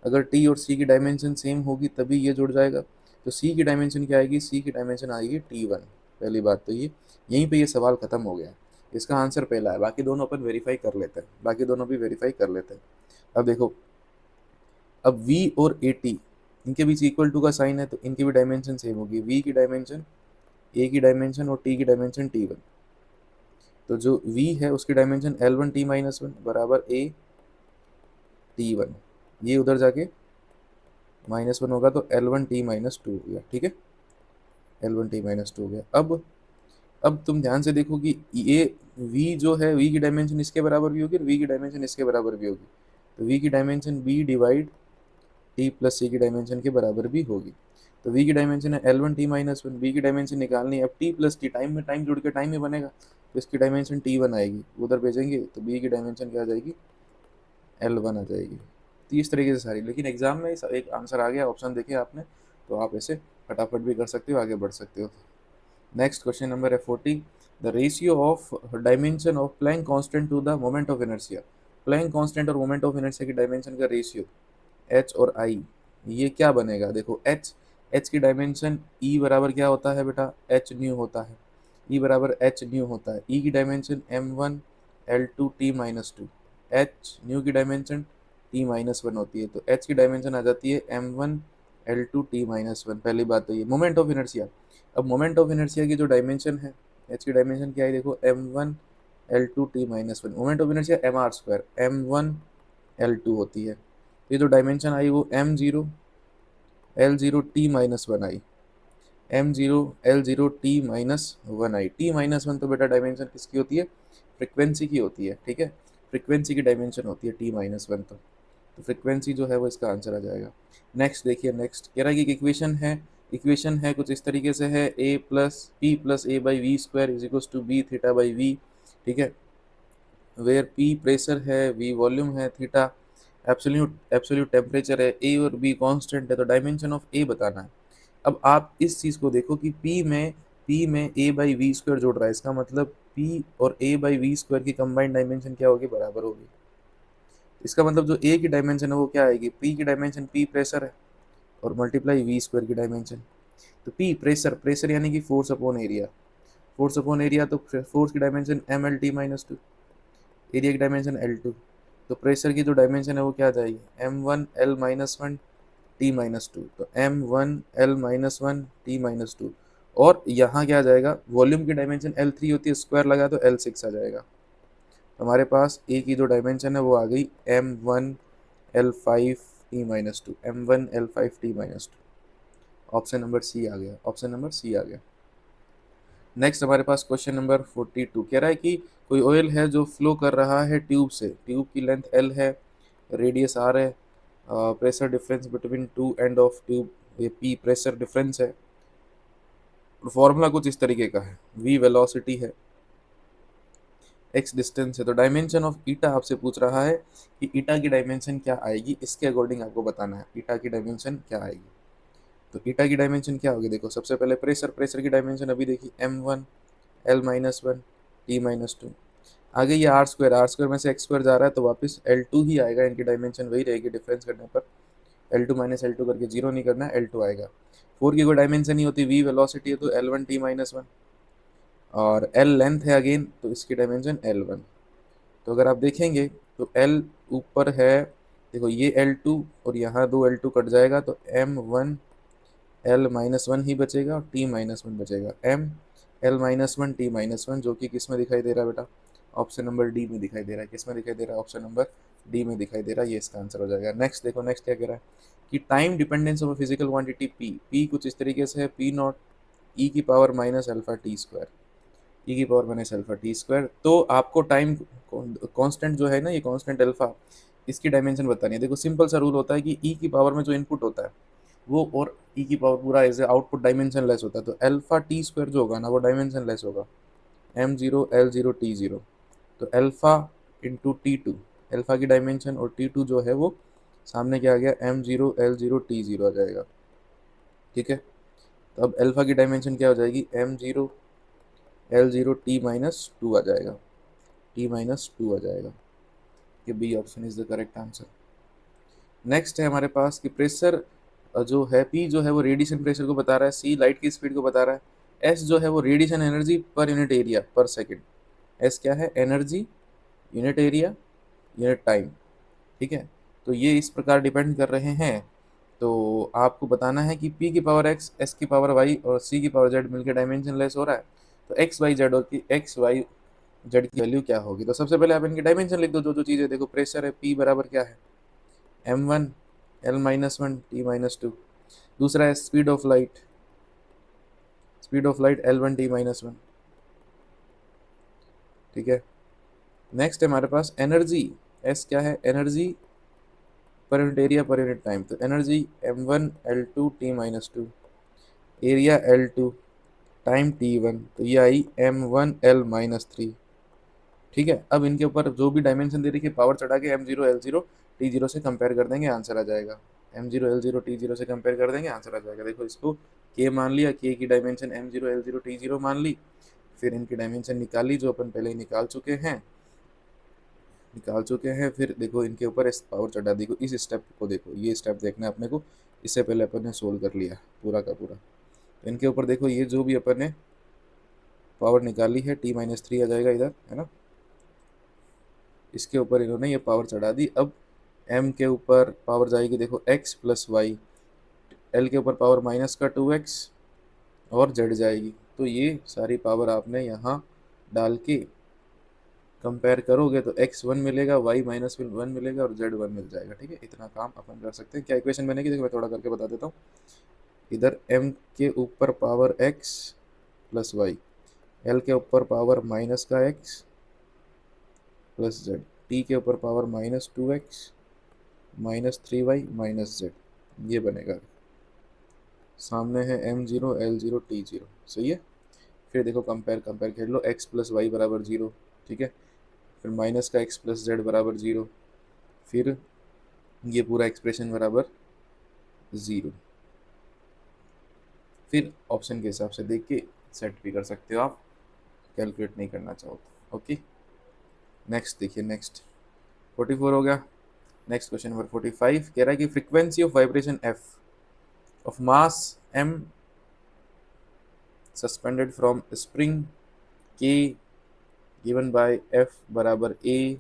अगर टी और सी की डायमेंशन सेम होगी तभी ये जुड़ जाएगा। तो सी की डायमेंशन क्या आएगी, सी की डायमेंशन आएगी T1। पहली बात तो ये, यहीं पे ये सवाल खत्म हो गया। इसका आंसर पहला है, बाकी दोनों अपन वेरीफाई कर लेते हैं, बाकी दोनों भी वेरीफाई कर लेते हैं। अब देखो, अब V और AT इनके बीच इक्वल टू का साइन है, तो इनकी भी डायमेंशन सेम होगी। V की डायमेंशन A की डायमेंशन और T की डायमेंशन T1। तो जो V है उसकी dimension L1 T minus one बराबर A T1, ये उधर जाके -1 होगा तो L1 T माइनस टू हो गया, ठीक है। L1 T माइनस टू हो गया। अब तुम ध्यान से देखो कि ये V जो है, V की डायमेंशन इसके बराबर भी होगी और V की डायमेंशन इसके बराबर भी होगी। तो V की dimension B divide T plus C की डायमेंशन के बराबर भी होगी। तो V की डायमेंशन है L1 T minus one, B की डायमेंशन निकालनी है। अब T प्लस T, टाइम में टाइम जुड़ के टाइम ही बनेगा, तो इसकी डायमेंशन T1 आएगी, उधर भेजेंगे तो B की डायमेंशन क्या आ जाएगी, L1 आ जाएगी। तो इस तरीके से सारी, लेकिन एग्जाम में एक आंसर आ गया, ऑप्शन देखे आपने, तो आप ऐसे फटाफट भी कर सकते हो, आगे बढ़ सकते हो। नेक्स्ट क्वेश्चन नंबर है 40, the ratio of dimension of Planck constant to the moment of inertia. Planck constant और मोमेंट ऑफ इनर्शिया की डायमेंशन का रेशियो h और i, ये क्या बनेगा। देखो h की डायमेंशन e बराबर क्या होता है बेटा, h न्यू होता है, e बराबर h न्यू होता है। e की dimension m1 L2 t minus to, h new की डायमेंशन t माइनस वन होती है, तो h की डायमेंशन आ जाती है m1 L2 t minus one. पहली बात तो ये मोमेंट ऑफ इनर्शिया। अब मोमेंट ऑफ इनर्शिया की जो डायमेंशन है, h की डायमेंशन क्या है, देखो m1 L2 t minus one, moment of inertia mr square m1 L2 होती है। ये जो डायमेंशन आई वो m0 L0 t minus one आई, m0 L0 t minus one आई। t माइनस वन तो बेटा डायमेंशन किसकी होती है, फ्रिक्वेंसी की होती है, ठीक है। फ्रिक्वेंसी की डायमेंशन होती है t माइनस वन, तो फ्रिक्वेंसी जो है वो इसका आंसर आ जाएगा। नेक्स्ट देखिए, नेक्स्ट कह रहा है कि इक्वेशन है कुछ इस तरीके से है, a plus P plus A by V square is equal to B theta by V, ठीक है। वेयर p प्रेशर है, v वॉल्यूम है, थीटा एब्सोल्यूट टेम्परेचर है, a और b कांस्टेंट है, तो डायमेंशन ऑफ a बताना है। अब आप इस चीज़ को देखो कि p में a बाई वी स्क्वायर जोड़ रहा है, इसका मतलब p और a बाई वी स्क्वायर की कंबाइंड डायमेंशन क्या होगी, बराबर होगी। इसका मतलब जो a की डायमेंशन है वो क्या आएगी, p की डायमेंशन p प्रेशर है और मल्टीप्लाई वी स्क्वायर की डायमेंशन। तो p प्रेशर यानी कि फोर्स अपॉन एरिया, तो फोर्स की dimension M L T minus two, area की डायमेंशन L2। तो प्रेशर की जो डायमेंशन है वो क्या आ जाएगी, M1 L minus one T minus two, तो M1 L minus one T minus to. और यहाँ क्या आ जाएगा, वॉल्यूम की डायमेंशन L3 होती है, स्क्वायर लगा तो L6 आ जाएगा। हमारे पास ए की जो डायमेंशन है वो आ गई M1 L5 T minus two, M1 L5 T minus two. Option number C आ गया, ऑप्शन नंबर सी आ गया। नेक्स्ट हमारे पास क्वेश्चन नंबर 42 कह रहा है कि कोई ऑयल है जो फ्लो कर रहा है ट्यूब से, ट्यूब की लेंथ L है, रेडियस R है, pressure difference between two end of tube, ये P प्रेशर डिफरेंस है। फॉर्मूला कुछ इस तरीके का है, V वेलोसिटी है, x डिस्टेंस है, तो डायमेंशन ऑफ ईटा आपसे पूछ रहा है कि ईटा की डायमेंशन क्या आएगी, इसके अकॉर्डिंग आपको बताना है ईटा की डायमेंशन क्या आएगी। तो ईटा की डायमेंशन क्या होगी, देखो सबसे पहले प्रेशर की डायमेंशन अभी देखिए m1 L-1 T-2, आगे ये आर स्क्वायर में से एक्स स्क्वायर जा रहा है तो वापस L2 ही आएगा, इनकी डायमेंशन वही रहेगी, डिफरेंस करने पर L2 माइनस L2 करके जीरो नहीं करना है, L2 आएगा। 4 की कोई डायमेंशन नहीं होती, v वेलोसिटी है तो L1 T-1 और L लेंथ है अगेन तो इसकी डायमेंशन L1। तो अगर आप देखेंगे तो L ऊपर है, देखो ये L2 और यहाँ दो L2 कट जाएगा तो M1 L-1 ही बचेगा और T-1 बचेगा, M L-1 T-1 जो कि किस में दिखाई दे रहा है बेटा, ऑप्शन नंबर डी में दिखाई दे रहा है। किस में दिखाई दे रहा है, ऑप्शन नंबर डी में दिखाई दे रहा है, ये इसका आंसर हो जाएगा। नेक्स्ट देखो, नेक्स्ट क्या कह रहा है कि time dependence of physical quantity p कुछ इस तरीके से है, p0 e की power minus alpha T square, E की power minus alpha T square. तो आपको टाइम कांस्टेंट जो है ना, ये कांस्टेंट अल्फा, इसकी डायमेंशन बतानी है। देखो सिंपल सा रूल होता है कि ई की पावर में जो इनपुट होता है वो और ई की पावर पूरा as a output dimensionless होता है, तो अल्फा टी स्क्वायर जो होगा ना वो डायमेंशन लेस होगा, M0 L0 T0। तो अल्फा इंटू T2, अल्फा की डायमेंशन और T2 जो है वो सामने क्या आ गया, M0 L0 T0 आ जाएगा। ठीक है, तो अब अल्फा की डायमेंशन क्या हो जाएगी, M0 L0 T-2 आ जाएगा, T-2 आ जाएगा। ये B option is the correct answer. Next है हमारे पास कि प्रेशर जो है P जो है वो रेडिएशन प्रेशर को बता रहा है, C लाइट की स्पीड को बता रहा है, S जो है वो रेडिएशन एनर्जी पर यूनिट एरिया पर सेकंड, S क्या है, energy unit area unit time. ठीक है, तो ये इस प्रकार डिपेंड कर रहे हैं। तो आपको बताना है कि P की पावर x, S की पावर y और C की पावर z मिलकर डायमेंशन लेस हो रहा है, तो एक्स वाई जेड और की एक्स वाई जेड की वैल्यू क्या होगी। तो सबसे पहले आप इनकी डायमेंशन लिख दो, जो जो चीज़ें, देखो प्रेशर है P बराबर क्या है, M1 L-1 T-2। दूसरा है speed of light L1 T-1। ठीक है, नेक्स्ट है हमारे पास एनर्जी, S क्या है, एनर्जी पर यूनिट एरिया पर यूनिट टाइम, तो energy M1 L2 T-2, area L2, time T1, तो ये आई M1 L-3। ठीक है, अब इनके ऊपर जो भी डायमेंशन दे रखी है पावर चढ़ा के M0 L0 T0 से कंपेयर कर देंगे, आंसर आ जाएगा। M0 L0 T0 से कंपेयर कर देंगे, आंसर आ जाएगा। देखो इसको K मान लिया, K की डायमेंशन M0 L0 T0 मान ली, फिर इनकी डायमेंशन निकाली जो अपन पहले ही निकाल चुके हैं। फिर देखो इनके ऊपर इस पावर चढ़ा, देखो इस स्टेप को, देखो ये स्टेप देखना है अपने को, इससे पहले अपन ने सोल्व कर लिया पूरा का पूरा। तो इनके ऊपर देखो ये जो भी अपन ने पावर निकाली है T-3 आ जाएगा इधर, है ना, इसके ऊपर इन्होंने ये पावर चढ़ा दी। अब m के ऊपर पावर जाएगी, देखो x प्लस वाई, l के ऊपर पावर माइनस का 2x और z जाएगी। तो ये सारी पावर आपने यहाँ डाल के कंपेयर करोगे तो x1 मिलेगा, y-1 मिलेगा और z1 मिल जाएगा। ठीक है, इतना काम अपन कर सकते हैं। क्या इक्वेशन बनेगी, देखो मैं थोड़ा करके बता देता हूँ। इधर m के ऊपर power x plus Y, l के ऊपर पावर माइनस का x प्लस जेड, टी के ऊपर पावर -2x -3y -z, ये बनेगा। सामने है M0 L0 T0, सही है। फिर देखो कंपेयर कर लो, x प्लस वाई बराबर 0, ठीक है, फिर माइनस का x प्लस जेड बराबर 0, फिर ये पूरा एक्सप्रेशन बराबर 0। फिर ऑप्शन के हिसाब से देख के सेट भी कर सकते हो आप, कैलकुलेट नहीं करना चाहो तो। ओके, नेक्स्ट देखिए, नेक्स्ट 44 हो गया। नेक्स्ट क्वेश्चन नंबर 45 कह रहा है कि frequency of vibration f of mass m suspended from spring k given by f बराबर a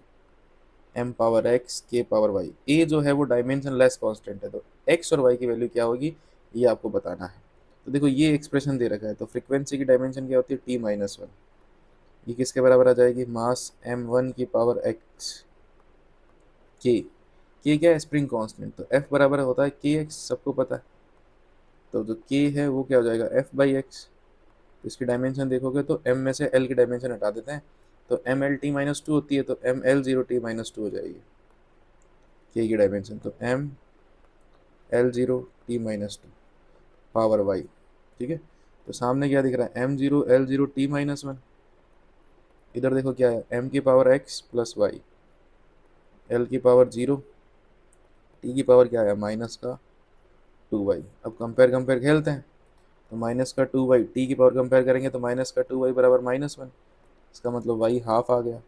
m power x k power y। a जो है वो डायमेंशन लेस कांस्टेंट है, तो x और y की वैल्यू क्या होगी ये आपको बताना है। तो देखो ये एक्सप्रेशन दे रखा है, तो फ्रीक्वेंसी की डायमेंशन क्या होती है T-1, ये किसके बराबर आ जाएगी, मास m1 की पावर x k, k क्या है, स्प्रिंग कांस्टेंट, तो f बराबर होता है kx, सबको पता है। तो जो k है वो क्या हो जाएगा, f/x। तो इसकी डायमेंशन देखोगे तो m में से l की डायमेंशन हटा देते हैं, तो ML-T-2 होती है, तो ML0T-2 हो जाएगी k की डायमेंशन, तो ML0T-2 पावर y। ठीक है, तो सामने क्या दिख रहा है, M0 L0 T-1, इधर देखो क्या है, m की power x plus Y, l की पावर 0, t की पावर क्या है माइनस का 2y। अब कंपेयर कंपेयर खेलते हैं, तो माइनस का 2y t की पावर कंपेयर करेंगे तो माइनस का 2y बराबर -1, इसका मतलब y हाफ आ गया।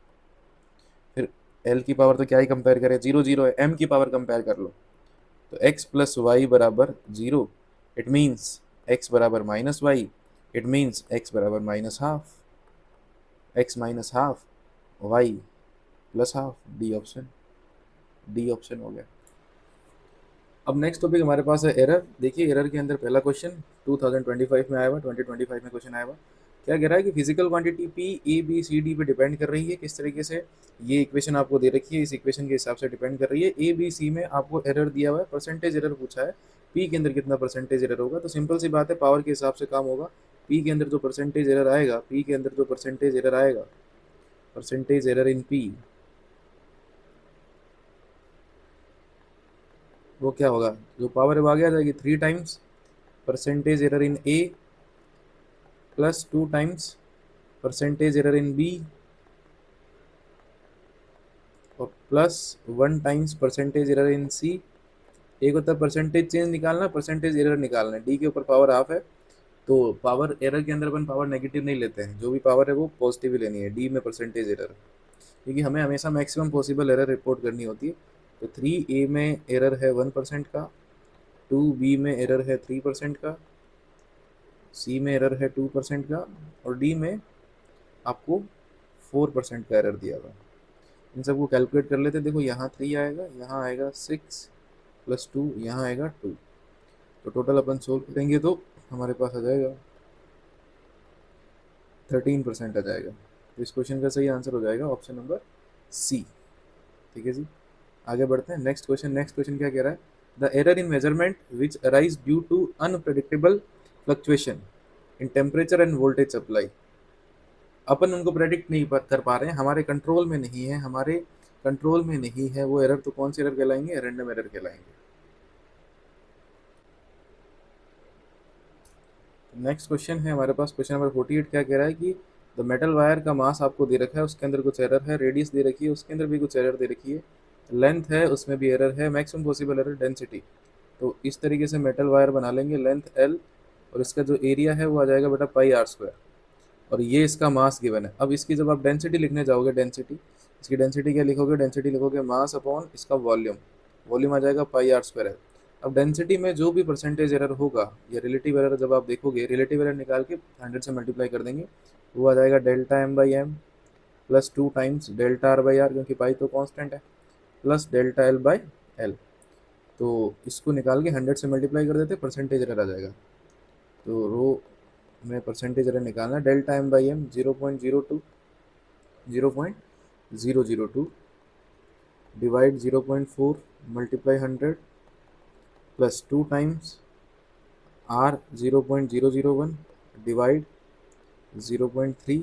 फिर l की पावर तो क्या ही कंपेयर करें, 0 0 है, m की पावर कंपेयर कर लो, तो x प्लस वाई बराबर 0, इट मीन्स x बराबर -y, इट मीन्स x बराबर minus half, x minus half y plus half, D option, D option हो गया। अब नेक्स्ट टॉपिक हमारे पास है एरर। देखिए एरर के अंदर पहला क्वेश्चन 2025 में आया हुआ, 2025 में क्वेश्चन आया हुआ। क्या कह रहा है कि physical quantity P A B C D पे डिपेंड कर रही है। किस तरीके से, ये इक्वेशन आपको दे रखी है, इस इक्वेशन के हिसाब से डिपेंड कर रही है। ए बी सी में आपको एरर दिया हुआ है, परसेंटेज एरर पूछा है, पी के अंदर कितना परसेंटेज एरर होगा। तो सिंपल सी बात है, पावर के हिसाब से काम होगा। पी के अंदर जो परसेंटेज एरर आएगा, पी के अंदर जो परसेंटेज एरर आएगा, परसेंटेज एरर इन पी, वो क्या होगा, जो पावर है वो आगे आ जाएगी 3 times percentage error in A plus 2 times percentage error in B और plus 1 times percentage error in C. एक होता है परसेंटेज चेंज निकालना, परसेंटेज एरर निकालना है। डी के ऊपर पावर हाफ है, तो पावर एरर के अंदर अपन पावर नेगेटिव नहीं लेते हैं, जो भी पावर है वो पॉजिटिव ही लेनी है। डी में परसेंटेज एरर, क्योंकि हमें हमेशा मैक्सिमम पॉसिबल एरर रिपोर्ट करनी होती है। तो 3 ए में एरर है 1% का, 2 बी में एरर है 3% का, सी में एरर है 2% का, और डी में आपको 4% का एरर दिया हुआ। इन सबको कैलकुलेट कर लेते हैं। देखो यहाँ 3 आएगा, यहाँ आएगा 6 प्लस 2, यहाँ आएगा 2, तो टोटल अपन सोल्व करेंगे तो हमारे पास आ जाएगा 13% आ जाएगा। तो इस क्वेश्चन का सही आंसर हो जाएगा ऑप्शन नंबर सी। ठीक है जी, आगे बढ़ते हैं। नेक्स्ट क्वेश्चन, नेक्स्ट क्वेश्चन क्या कह रहा है, the error in measurement which arise due to unpredictable fluctuation in temperature and voltage supply. अपन उनको प्रेडिक्ट नहीं कर पा रहे हैं, हमारे कंट्रोल में नहीं है, हमारे कंट्रोल में नहीं है वो एरर, तो कौन सी एरर कहलाएंगे, रैंडम एरर कहलाएंगे। नेक्स्ट क्वेश्चन है हमारे पास, क्वेश्चन नंबर 48। क्या कह रहा है कि द मेटल वायर का मास आपको दे रखा है, उसके अंदर कुछ एरर है, रेडियस दे रखी है, उसके अंदर भी कुछ एरर दे रखी है, लेंथ है उसमें भी एरर है, मैक्सिमम पॉसिबल एरर डेंसिटी। तो इस तरीके से मेटल वायर बना लेंगे, लेंथ एल और इसका जो एरिया है वो आ जाएगा बेटा पाई आर स्क्वायर, और ये इसका मास गिवन है। अब इसकी जब आप डेंसिटी लिखने जाओगे, डेंसिटी, इसकी डेंसिटी क्या लिखोगे, डेंसिटी लिखोगे मास अपॉन इसका वॉल्यूम, वॉल्यूम आ जाएगा पाई आर स्क्वायर है। अब डेंसिटी में जो भी परसेंटेज एरर होगा या रिलेटिव एरर, जब आप देखोगे रिलेटिव एरर निकाल के 100 से मल्टीप्लाई कर देंगे, वो आ जाएगा delta M by M plus 2 times delta R by R, क्योंकि पाई तो कांस्टेंट है, plus delta L by L. तो इसको निकाल के 100 से मल्टीप्लाई कर देते, परसेंटेज एरर आ जाएगा। तो रो में परसेंटेज एरर निकालना, delta M by M 0.02 0.002 divide 0.4 multiply 100 plus 2 times R 0.001 divide 0.3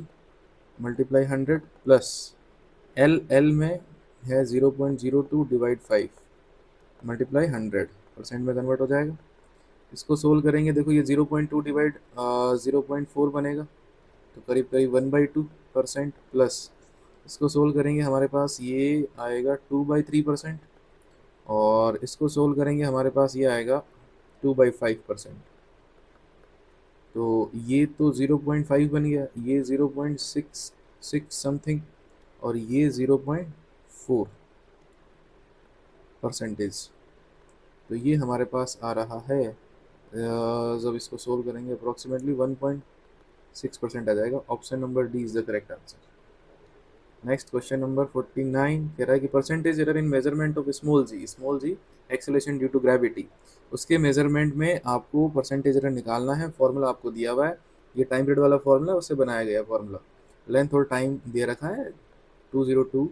multiply 100 plus L, L में है 0.02 डिवाइड 5 मल्टीप्लाई 100, परसेंट में कन्वर्ट हो जाएगा। इसको सोल्व करेंगे, देखो ये 0.2 डिवाइड 0.4 बनेगा, तो करीब करीब 1/2% प्लस इसको सोल्व करेंगे हमारे पास ये आएगा 2/3%, और इसको सोल्व करेंगे हमारे पास ये आएगा 2/5%। तो ये तो 0.5 बन गया, ये 0.66 समथिंग, और ये 0.4 परसेंटेज। तो ये हमारे पास आ रहा है, जब इसको सोल्व करेंगे अप्रोक्सीमेटली 1.6% आ जाएगा। Option number D is the correct answer. Next question number 49 कह रहा है कि percentage error in measurement of small G acceleration due to gravity, उसके मेजरमेंट में आपको परसेंटेज एरर निकालना है। फॉर्मूला आपको दिया हुआ है, ये टाइम पीरियड वाला फॉर्मूला, उससे बनाया गया फॉर्मूला। लेंथ और टाइम दे रखा है, 202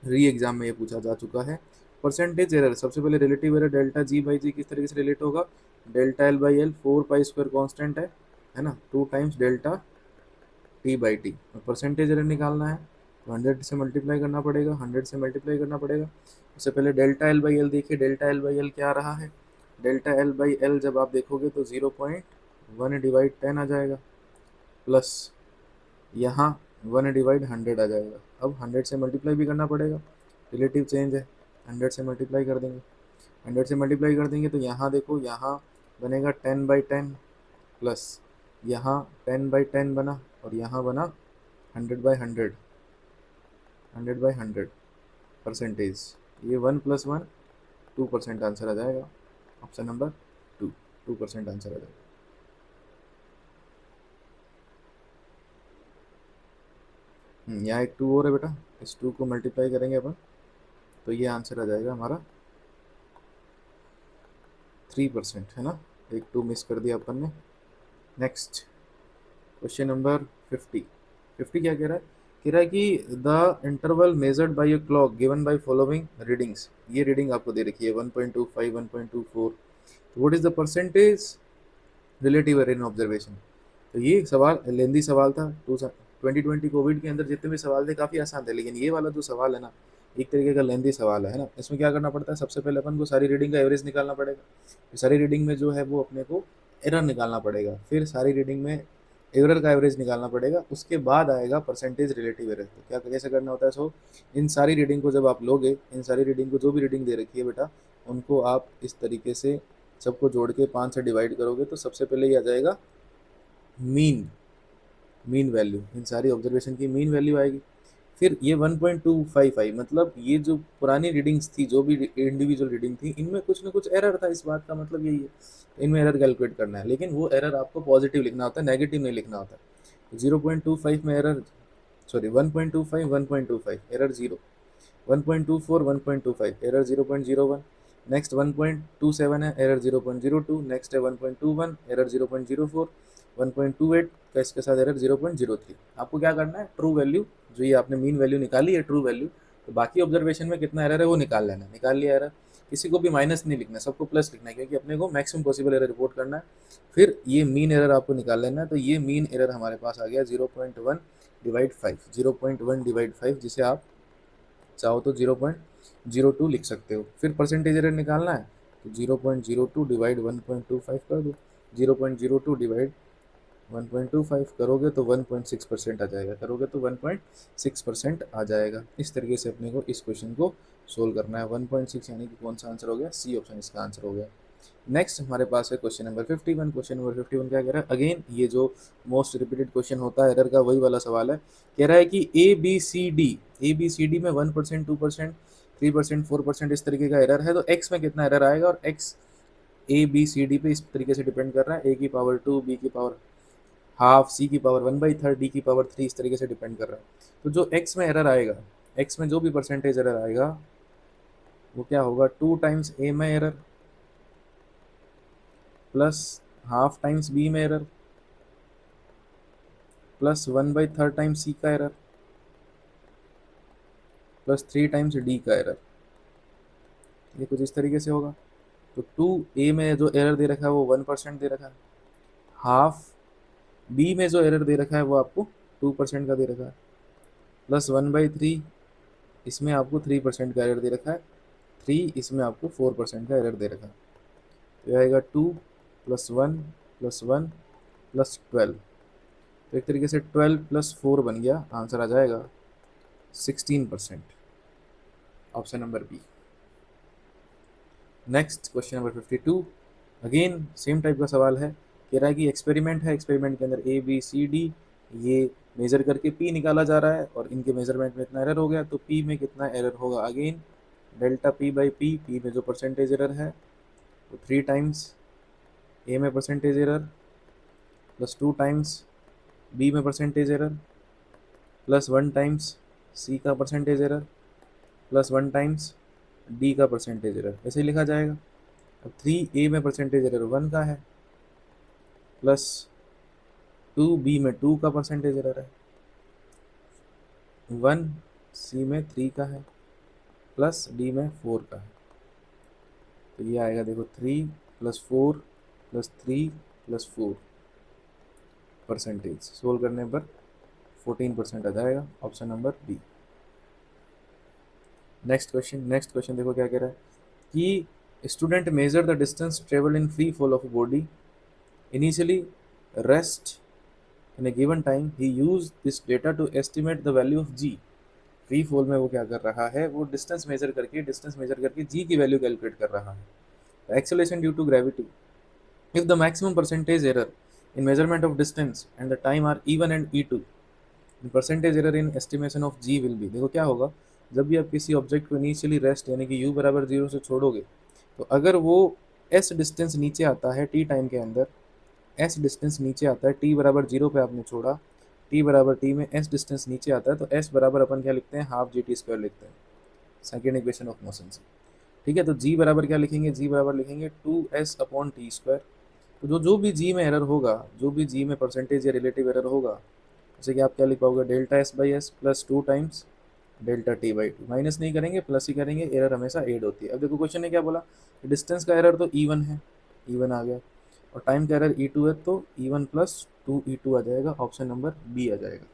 री एग्जाम में ये पूछा जा चुका है। परसेंटेज एरर, सबसे पहले relative error delta G by G किस तरीके से रिलेट होगा, delta L by L 4 pi square constant है ना, 2 times delta T by T. Percentage error निकालना है तो 100 से मल्टीप्लाई करना पड़ेगा, 100 से मल्टीप्लाई करना पड़ेगा। उससे पहले डेल्टा एल बाई एल देखिए, डेल्टा एल बाई एल क्या आ रहा है, डेल्टा एल बाई एल जब आप देखोगे तो 0.1 डिवाइड 10 आ जाएगा, प्लस यहाँ 1 डिवाइड 100 आ जाएगा। अब 100 से मल्टीप्लाई भी करना पड़ेगा, रिलेटिव चेंज है, 100 से मल्टीप्लाई कर देंगे। 100 से मल्टीप्लाई कर देंगे तो यहाँ देखो, यहाँ बनेगा 10/10 प्लस यहाँ 10/10 बना, और यहाँ बना 100/100, 100/100 परसेंटेज। ये 1 + 1 2% आंसर आ जाएगा, ऑप्शन नंबर 2, 2% आंसर आ जाएगा। यहाँ एक 2 और है बेटा, इस 2 को मल्टीप्लाई करेंगे अपन, तो ये आंसर आ जाएगा हमारा 3%, है ना। एक 2 मिस कर दिया अपन ने। Next question number 50। 50 क्या कह रहा है? कह रहा है कि the interval measured by a clock given by following readings, ये रीडिंग आपको दे रखी है 1.25, 1.24, what is the percentage relative error in observation. तो ये सवाल लेंदी सवाल था। 2020 कोविड के अंदर जितने भी सवाल थे काफ़ी आसान थे, लेकिन ये वाला जो सवाल है ना, एक तरीके का लेंदी सवाल है ना। इसमें क्या करना पड़ता है, सबसे पहले अपन को सारी रीडिंग का एवरेज निकालना पड़ेगा, सारी रीडिंग में जो है वो अपने को एरर निकालना पड़ेगा, फिर सारी रीडिंग में एरर का एवरेज निकालना पड़ेगा, उसके बाद आएगा परसेंटेज रिलेटिव एरर। तो क्या कैसे करना होता है? सो इन सारी रीडिंग को जब आप लोगे, इन सारी रीडिंग को जो भी रीडिंग दे रखी है बेटा, उनको आप इस तरीके से सबको जोड़ के 5 से डिवाइड करोगे तो सबसे पहले ये आ जाएगा मीन वैल्यू, इन सारी ऑब्जर्वेशन की मीन वैल्यू आएगी। फिर ये 1.25 आई, मतलब ये जो पुरानी रीडिंग्स थी, जो भी इंडिविजुअल रीडिंग थी, इनमें कुछ ना कुछ एरर था, इस बात का मतलब यही है, इनमें एरर कैलकुलेट करना है। लेकिन वो एरर आपको पॉजिटिव लिखना होता है, नेगेटिव नहीं लिखना होता। 0.25 में error, sorry 1.25 1.25 error 0, 1.24 1.25 error 0.01, next 1.27 है एरर 0.02, नेक्स्ट है 1.21 एरर 0.04, 1.28 का इसके साथ एरर 0.03। आपको क्या करना है, ट्रू वैल्यू, जो ये आपने मीन वैल्यू निकाली है ट्रू वैल्यू, तो बाकी ऑब्जर्वेशन में कितना एरर है वो निकाल लेना। निकाल लिया एरर, किसी को भी माइनस नहीं लिखना, सबको प्लस लिखना है, क्योंकि अपने को मैक्सिमम पॉसिबल एरर रिपोर्ट करना है। फिर ये मीन एरर आपको निकाल लेना है, तो ये मीन एरर हमारे पास आ गया 0.1/5, 0.1/5, जिसे आप चाहो तो 0.02 लिख सकते हो। फिर परसेंटेज एरर निकालना है, तो 0.02 डिवाइड 1.25 कर दो, 0.02 डिवाइड 1.25 करोगे तो 1.6% आ जाएगा, करोगे तो 1.6% आ जाएगा। इस तरीके से अपने को इस क्वेश्चन को सोल्व करना है। 1.6 यानी कि कौन सा आंसर हो गया? सी ऑप्शन इसका आंसर हो गया। नेक्स्ट हमारे पास है क्वेश्चन नंबर 51। क्वेश्चन नंबर 51 क्या कह रहा है? अगेन ये जो मोस्ट रिपीटेड क्वेश्चन होता है एरर का, वही वाला सवाल है। कह रहा है कि ए बी सी डी में 1%, 2%, 3%, 4% इस तरीके का एरर है, तो एक्स में कितना एरर आएगा? और X A B C D पे इस तरीके से डिपेंड कर रहा है, ए की पावर 2, बी की पावर हाफ, सी की पावर 1/3, डी की पावर 3, इस तरीके से डिपेंड कर रहा है। तो जो एक्स में एरर आएगा, एक्स में जो भी परसेंटेज एरर आएगा वो क्या होगा? 2 टाइम्स ए में error plus half times B में एरर प्लस 1/3 टाइम्स सी का एरर प्लस 3 टाइम्स डी का एरर। ये कुछ इस तरीके से होगा। तो 2 ए में जो एरर दे रखा है वो 1% दे रखा है, हाफ बी में जो एरर दे रखा है वो आपको 2% का दे रखा है, प्लस 1/3 इसमें आपको 3% का एरर दे रखा है, 3 इसमें आपको 4% का एरर दे रखा है। तो आएगा 2 + 1 + 1 + 12। तो एक तरीके से 12 + 4 बन गया, आंसर आ जाएगा 16%, option number B. Next question number 52। Again same type का सवाल है। कह रहा है कि एक्सपेरिमेंट है, एक्सपेरिमेंट के अंदर ए बी सी डी ये मेजर करके पी निकाला जा रहा है, और इनके मेजरमेंट में इतना एरर हो गया, तो पी में कितना एरर होगा? अगेन डेल्टा पी/पी, पी में जो परसेंटेज एरर है तो 3 टाइम्स ए में percentage error plus 2 times B में percentage error plus 1 times C का percentage error plus 1 times D का परसेंटेज एरर, ऐसे ही लिखा जाएगा। अब 3 ए में परसेंटेज एरर 1 का है, प्लस 2 बी में 2 का परसेंटेज एरर है, 1 सी में 3 का है, प्लस डी में 4 का है। तो ये आएगा देखो 3 + 4 + 3 + 4 परसेंटेज, सोल्व करने पर 14% आ जाएगा, option number B. Next question देखो क्या कह रहा है कि student measure the distance travel in free fall of body, initially rest in a given time he use this data to estimate the value of G. Free fall में वो क्या कर रहा है, वो डिस्टेंस मेजर करके जी की वैल्यू कैलकुलेट कर रहा है। Acceleration due to gravity, if the maximum percentage error in measurement of distance and the time are even and e2, the percentage error in estimation of g will be। देखो क्या होगा, जब भी आप किसी ऑब्जेक्ट को इनिशियली रेस्ट यानी कि u बराबर 0 से छोड़ोगे, तो अगर वो s डिस्टेंस नीचे आता है t टाइम के अंदर, s डिस्टेंस नीचे आता है t बराबर 0 पे आपने छोड़ा, t बराबर t में s डिस्टेंस नीचे आता है, तो s बराबर अपन क्या लिखते हैं, हाफ जी टी स्क्वायर लिखते हैं, सेकेंड इक्वेशन ऑफ मोशन से। ठीक है, तो g बराबर क्या लिखेंगे, g बराबर लिखेंगे 2s अपॉन टी स्क्वायर। तो जो भी जी में एरर होगा, जो भी जी में परसेंटेज या रिलेटिव एरर होगा, जैसे कि आप क्या लिख पाओगे, delta S by S plus 2 times delta T by two. Minus नहीं करेंगे, प्लस ही करेंगे, एरर हमेशा ऐड होती है। अब देखो क्वेश्चन ने क्या बोला, डिस्टेंस का एरर तो ई वन है, ई वन आ गया, और टाइम का एरर ई टू है, तो E one plus two E two आ जाएगा, ऑप्शन नंबर बी आ जाएगा।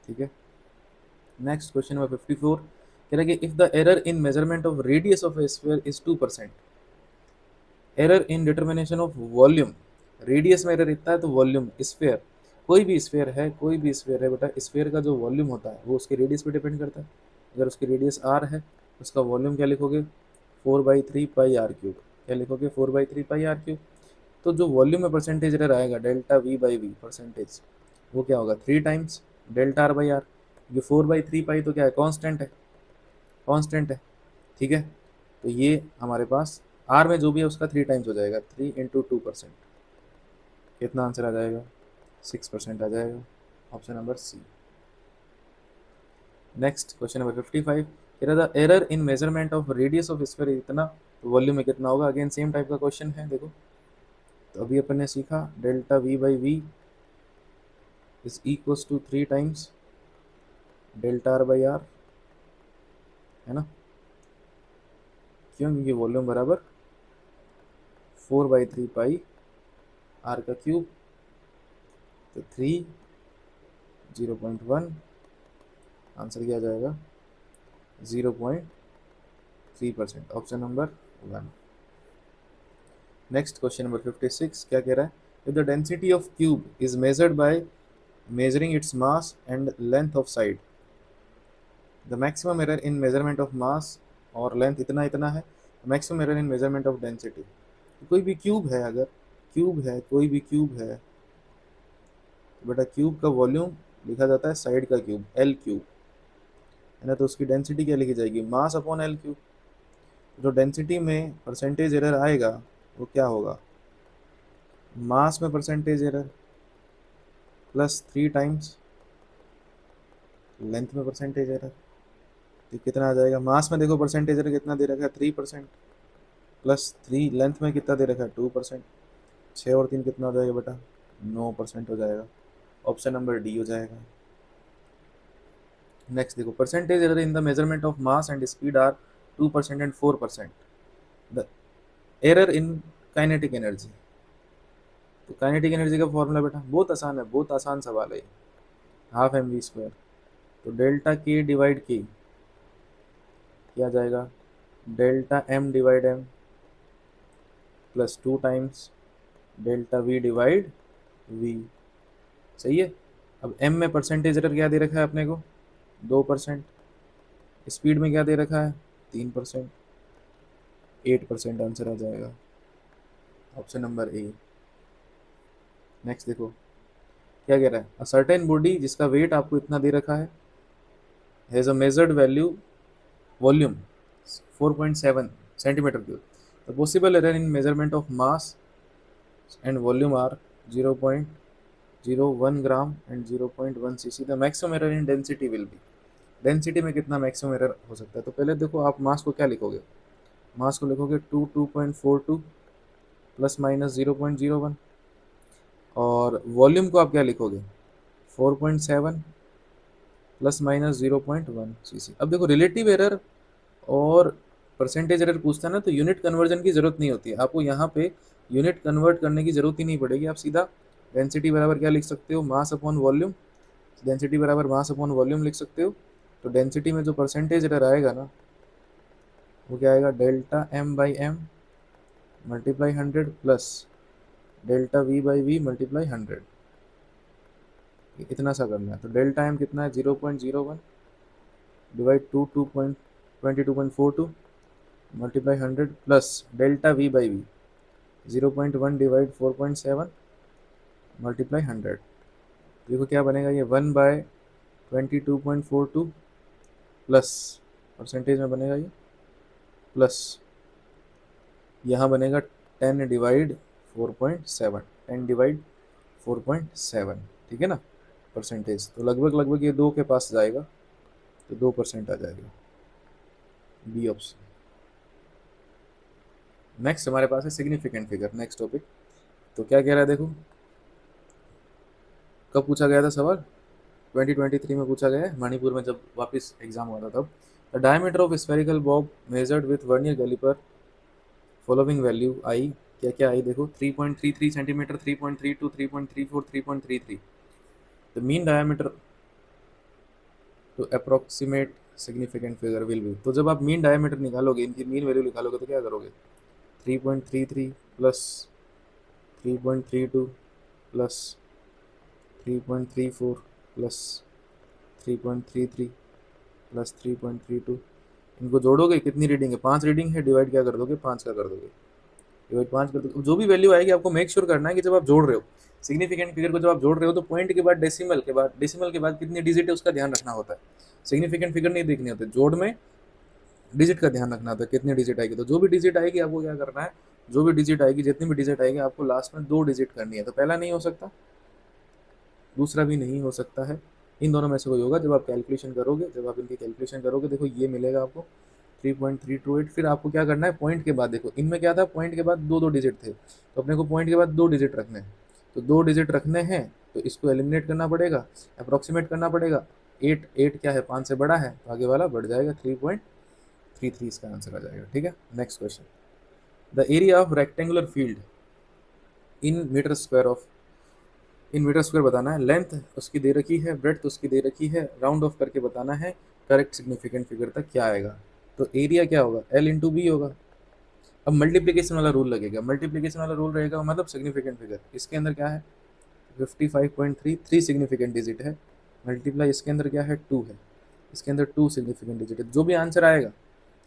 ठीक है, नेक्स्ट क्वेश्चन नंबर 54 कह रहा है कि if the error in measurement of radius of A sphere is 2%, error in determination of volume, radius में एरर इतना है तो वॉल्यूम, स्फीयर, कोई भी स्फीयर है, कोई भी स्फीयर है बेटा, स्फीयर का जो वॉल्यूम होता है वो उसके रेडियस पे डिपेंड करता है। अगर उसकी रेडियस आर है, उसका वॉल्यूम क्या लिखोगे, 4/3 पाई आर क्यूब। क्या लिखोगे, 4/3 पाई आर क्यूब। तो जो वॉल्यूम में परसेंटेज एरर आएगा, delta V by V percentage, वो क्या होगा, 3 times delta R by R. ये 4/3 पाई तो क्या है, कॉन्स्टेंट है, कॉन्स्टेंट है। ठीक है, तो ये हमारे पास आर में जो भी है उसका 3 टाइम्स हो जाएगा, 3 इंटू 2%, कितना आंसर आ जाएगा, 6% आ जाएगा, option number C. Next question number 55 कह रहा था error in measurement of radius of sphere इतना, तो वॉल्यूम में कितना होगा। अगेन सेम टाइप का क्वेश्चन है, देखो तो अभी अपन ने सीखा delta V by V is equals to 3 times delta R by R, है ना, क्यों, क्योंकि वॉल्यूम बराबर 4/3 पाई आर का क्यूब, तो 3 0.1, आंसर क्या आ जाएगा 0.3%, option number 1। Next question number 56 क्या कह रहा है, if the density of cube is measured by measuring its mass and length of side, the maximum error in measurement of mass और लेंथ इतना इतना है, maximum error in measurement of density. कोई भी क्यूब है, अगर क्यूब है, कोई भी क्यूब है, तो बेटा क्यूब का वॉल्यूम लिखा जाता है साइड का क्यूब, एल क्यूब, है ना, तो उसकी डेंसिटी क्या लिखी जाएगी, मास अपॉन एल क्यूब। जो डेंसिटी में परसेंटेज एरर आएगा वो क्या होगा, मास में percentage error plus 3 times length में परसेंटेज एरर, तो कितना आ जाएगा, मास में देखो परसेंटेज एरर कितना दे रखा है 3%, प्लस 3 लेंथ में कितना दे रखा है 2%, 6 और 3 कितना हो जाएगा बेटा 9% हो जाएगा, ऑप्शन नंबर डी हो जाएगा। नेक्स्ट देखो percentage error in the measurement of mass and speed are 2% and 4%, the error in kinetic energy, तो काइनेटिक एनर्जी का फॉर्मूला बेटा बहुत आसान है, बहुत आसान सवाल है, हाफ एम वी स्क्वायर, तो डेल्टा के डिवाइड के क्या आ जाएगा, delta M divide M plus 2 times delta V divide V. सही है, अब एम में परसेंटेज एरर क्या दे रखा है अपने को 2%, स्पीड में क्या दे रखा है 3%, 8% आंसर आ जाएगा, ऑप्शन नंबर ए। नेक्स्ट देखो क्या कह रहा है, अ सर्टेन बॉडी जिसका वेट आपको इतना दे रखा है has a measured value volume 4.7 centimetre cube, the possible error in measurement of mass and volume are 0.01 gram and 0.1 cc, the maximum error in density will be. Density में कितना मैक्सिमम एरर हो सकता है, तो पहले देखो आप मास को क्या लिखोगे, मास को लिखोगे 2.42 प्लस माइनस 0.01, और वॉल्यूम को आप क्या लिखोगे 4.7 प्लस माइनस 0.1 cc। अब देखो रिलेटिव एरर और परसेंटेज एरर पूछता है ना, तो यूनिट कन्वर्जन की जरूरत नहीं होती है आपको, यहाँ पे यूनिट कन्वर्ट करने की जरूरत ही नहीं पड़ेगी, आप सीधा डेंसिटी बराबर क्या लिख सकते हो, मास अपॉन वॉल्यूम, डेंसिटी बराबर मास अपॉन वॉल्यूम लिख सकते हो। तो डेंसिटी में जो परसेंटेज एरर आएगा ना, वो क्या आएगा, delta M by M multiply 100 plus delta V by V multiply 100। इतना सा करना है। तो डेल्टा एम कितना है 0.01 divide 22.42 multiply 100 plus delta V by V 0.1 divide 4.7 multiply 100। देखो क्या बनेगा, ये 1/22.42 प्लस परसेंटेज में बनेगा ये प्लस यहाँ बनेगा 10 डिवाइड 4.7 10 डिवाइड 4.7, ठीक है ना परसेंटेज। तो लगभग लगभग ये 2 के पास जाएगा, तो 2% आ जाएगा, बी ऑप्शन। नेक्स्ट हमारे पास है सिग्निफिकेंट फिगर, नेक्स्ट टॉपिक। तो क्या कह रहा है देखो, कब पूछा गया था सवाल, 2023 में पूछा गया है, मणिपुर में जब वापस एग्जाम हुआ था तब। The diameter of spherical bob measured with vernier caliper following value आई, क्या क्या आई देखो, 3.33 centimetre, 3.32, 3.34, 3.33। The mean diameter to approximate significant figure will be. तो जब आप मीन डायमीटर निकालोगे, इनकी मीन वैल्यू निकालोगे तो क्या करोगे, 3.33 प्लस 3.32 प्लस 3.34 प्लस 3.33 प्लस 3.32, इनको जोड़ोगे कितनी रीडिंग है, 5 रीडिंग है, डिवाइड क्या कर दोगे, 5 का कर दोगे, डिवाइड 5 कर दोगे। जो भी वैल्यू आएगी आपको मेक श्योर करना है कि जब आप जोड़ रहे हो सिग्निफिकेंट फिगर को, जब आप जोड़ रहे हो तो पॉइंट के बाद डेसिमल के बाद कितनी डिजिट है उसका ध्यान रखना होता है। सिग्निफिकेंट फिगर नहीं देखनी होती, जोड़ में डिजिट का ध्यान रखना होता है, कितनी डिजिट आएगी। तो जो भी डिजिट आएगी आपको क्या करना है, जो भी डिजिट आएगी, जितनी भी डिजिट आएगी आपको लास्ट में 2 डिजिट करनी है। तो पहला नहीं हो सकता, दूसरा भी नहीं हो सकता है, इन दोनों में से कोई होगा। जब आप कैलकुलेशन करोगे, जब आप इनकी कैलकुलेशन करोगे, देखो ये मिलेगा आपको 3.328। फिर आपको क्या करना है, पॉइंट के बाद देखो इनमें क्या था, पॉइंट के बाद 2 डिजिट थे, तो अपने को पॉइंट के बाद 2 डिजिट रखने हैं। तो 2 डिजिट रखने हैं तो इसको एलिमिनेट करना पड़ेगा, अप्रोक्सीमेट करना पड़ेगा। 8 क्या है, 5 से बड़ा है, तो आगे वाला बढ़ जाएगा, 3.33 इसका आंसर आ जाएगा, ठीक है। Next question, the area of rectangular field in metre square of, in metre square बताना है, लेंथ उसकी दे रखी है, ब्रेड्थ उसकी दे रखी है, राउंड ऑफ करके बताना है, करेक्ट सिग्निफिकेंट फिगर तक क्या आएगा। तो एरिया क्या होगा, L इंटू बी होगा। अब मल्टीप्लीकेशन वाला रूल लगेगा, मल्टीप्लीकेशन वाला रूल रहेगा मतलब सिग्निफिकेंट फिगर, इसके अंदर क्या है 55.3, 3 सिग्निफिकेंट डिजिट है, मल्टीप्लाई इसके अंदर क्या है 2 है, इसके अंदर 2 सिग्निफिकेंट डिजिट है। जो भी आंसर आएगा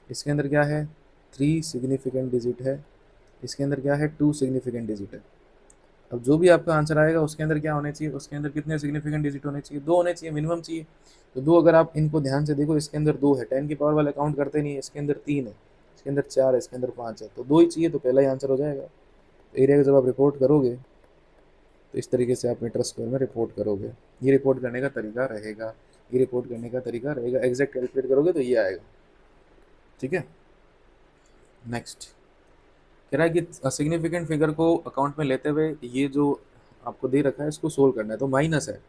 इसके अंदर क्या है 3 सिग्निफिकेंट डिजिट है, इसके अंदर क्या है 2 सिग्निफिकेंट डिजिट है। अब जो भी आपका आंसर आएगा उसके अंदर क्या होने चाहिए, उसके अंदर कितने सिग्निफिकेंट डिजिट होने चाहिए, 2 होने चाहिए, मिनिमम चाहिए। तो 2, अगर आप इनको ध्यान से देखो, इसके अंदर 2 है, 10 की पावर वाले काउंट करते नहीं है, इसके अंदर 3 है, इसके अंदर 4 है, इसके अंदर 5 है, तो 2 ही चाहिए, तो पहला ही आंसर हो जाएगा। तो एरिया को जब आप रिपोर्ट करोगे तो इस तरीके से आप मीटर स्क्वायर में रिपोर्ट करोगे, ये रिपोर्ट करने का तरीका रहेगा, ये रिपोर्ट करने का तरीका रहेगा। एग्जैक्ट कैलकुलेट करोगे तो ये आएगा, ठीक है। नेक्स्ट कह रहा है कि सिग्निफिकेंट फिगर को अकाउंट में लेते हुए ये जो आपको दे रखा है इसको सोल्व करना है। तो माइनस है,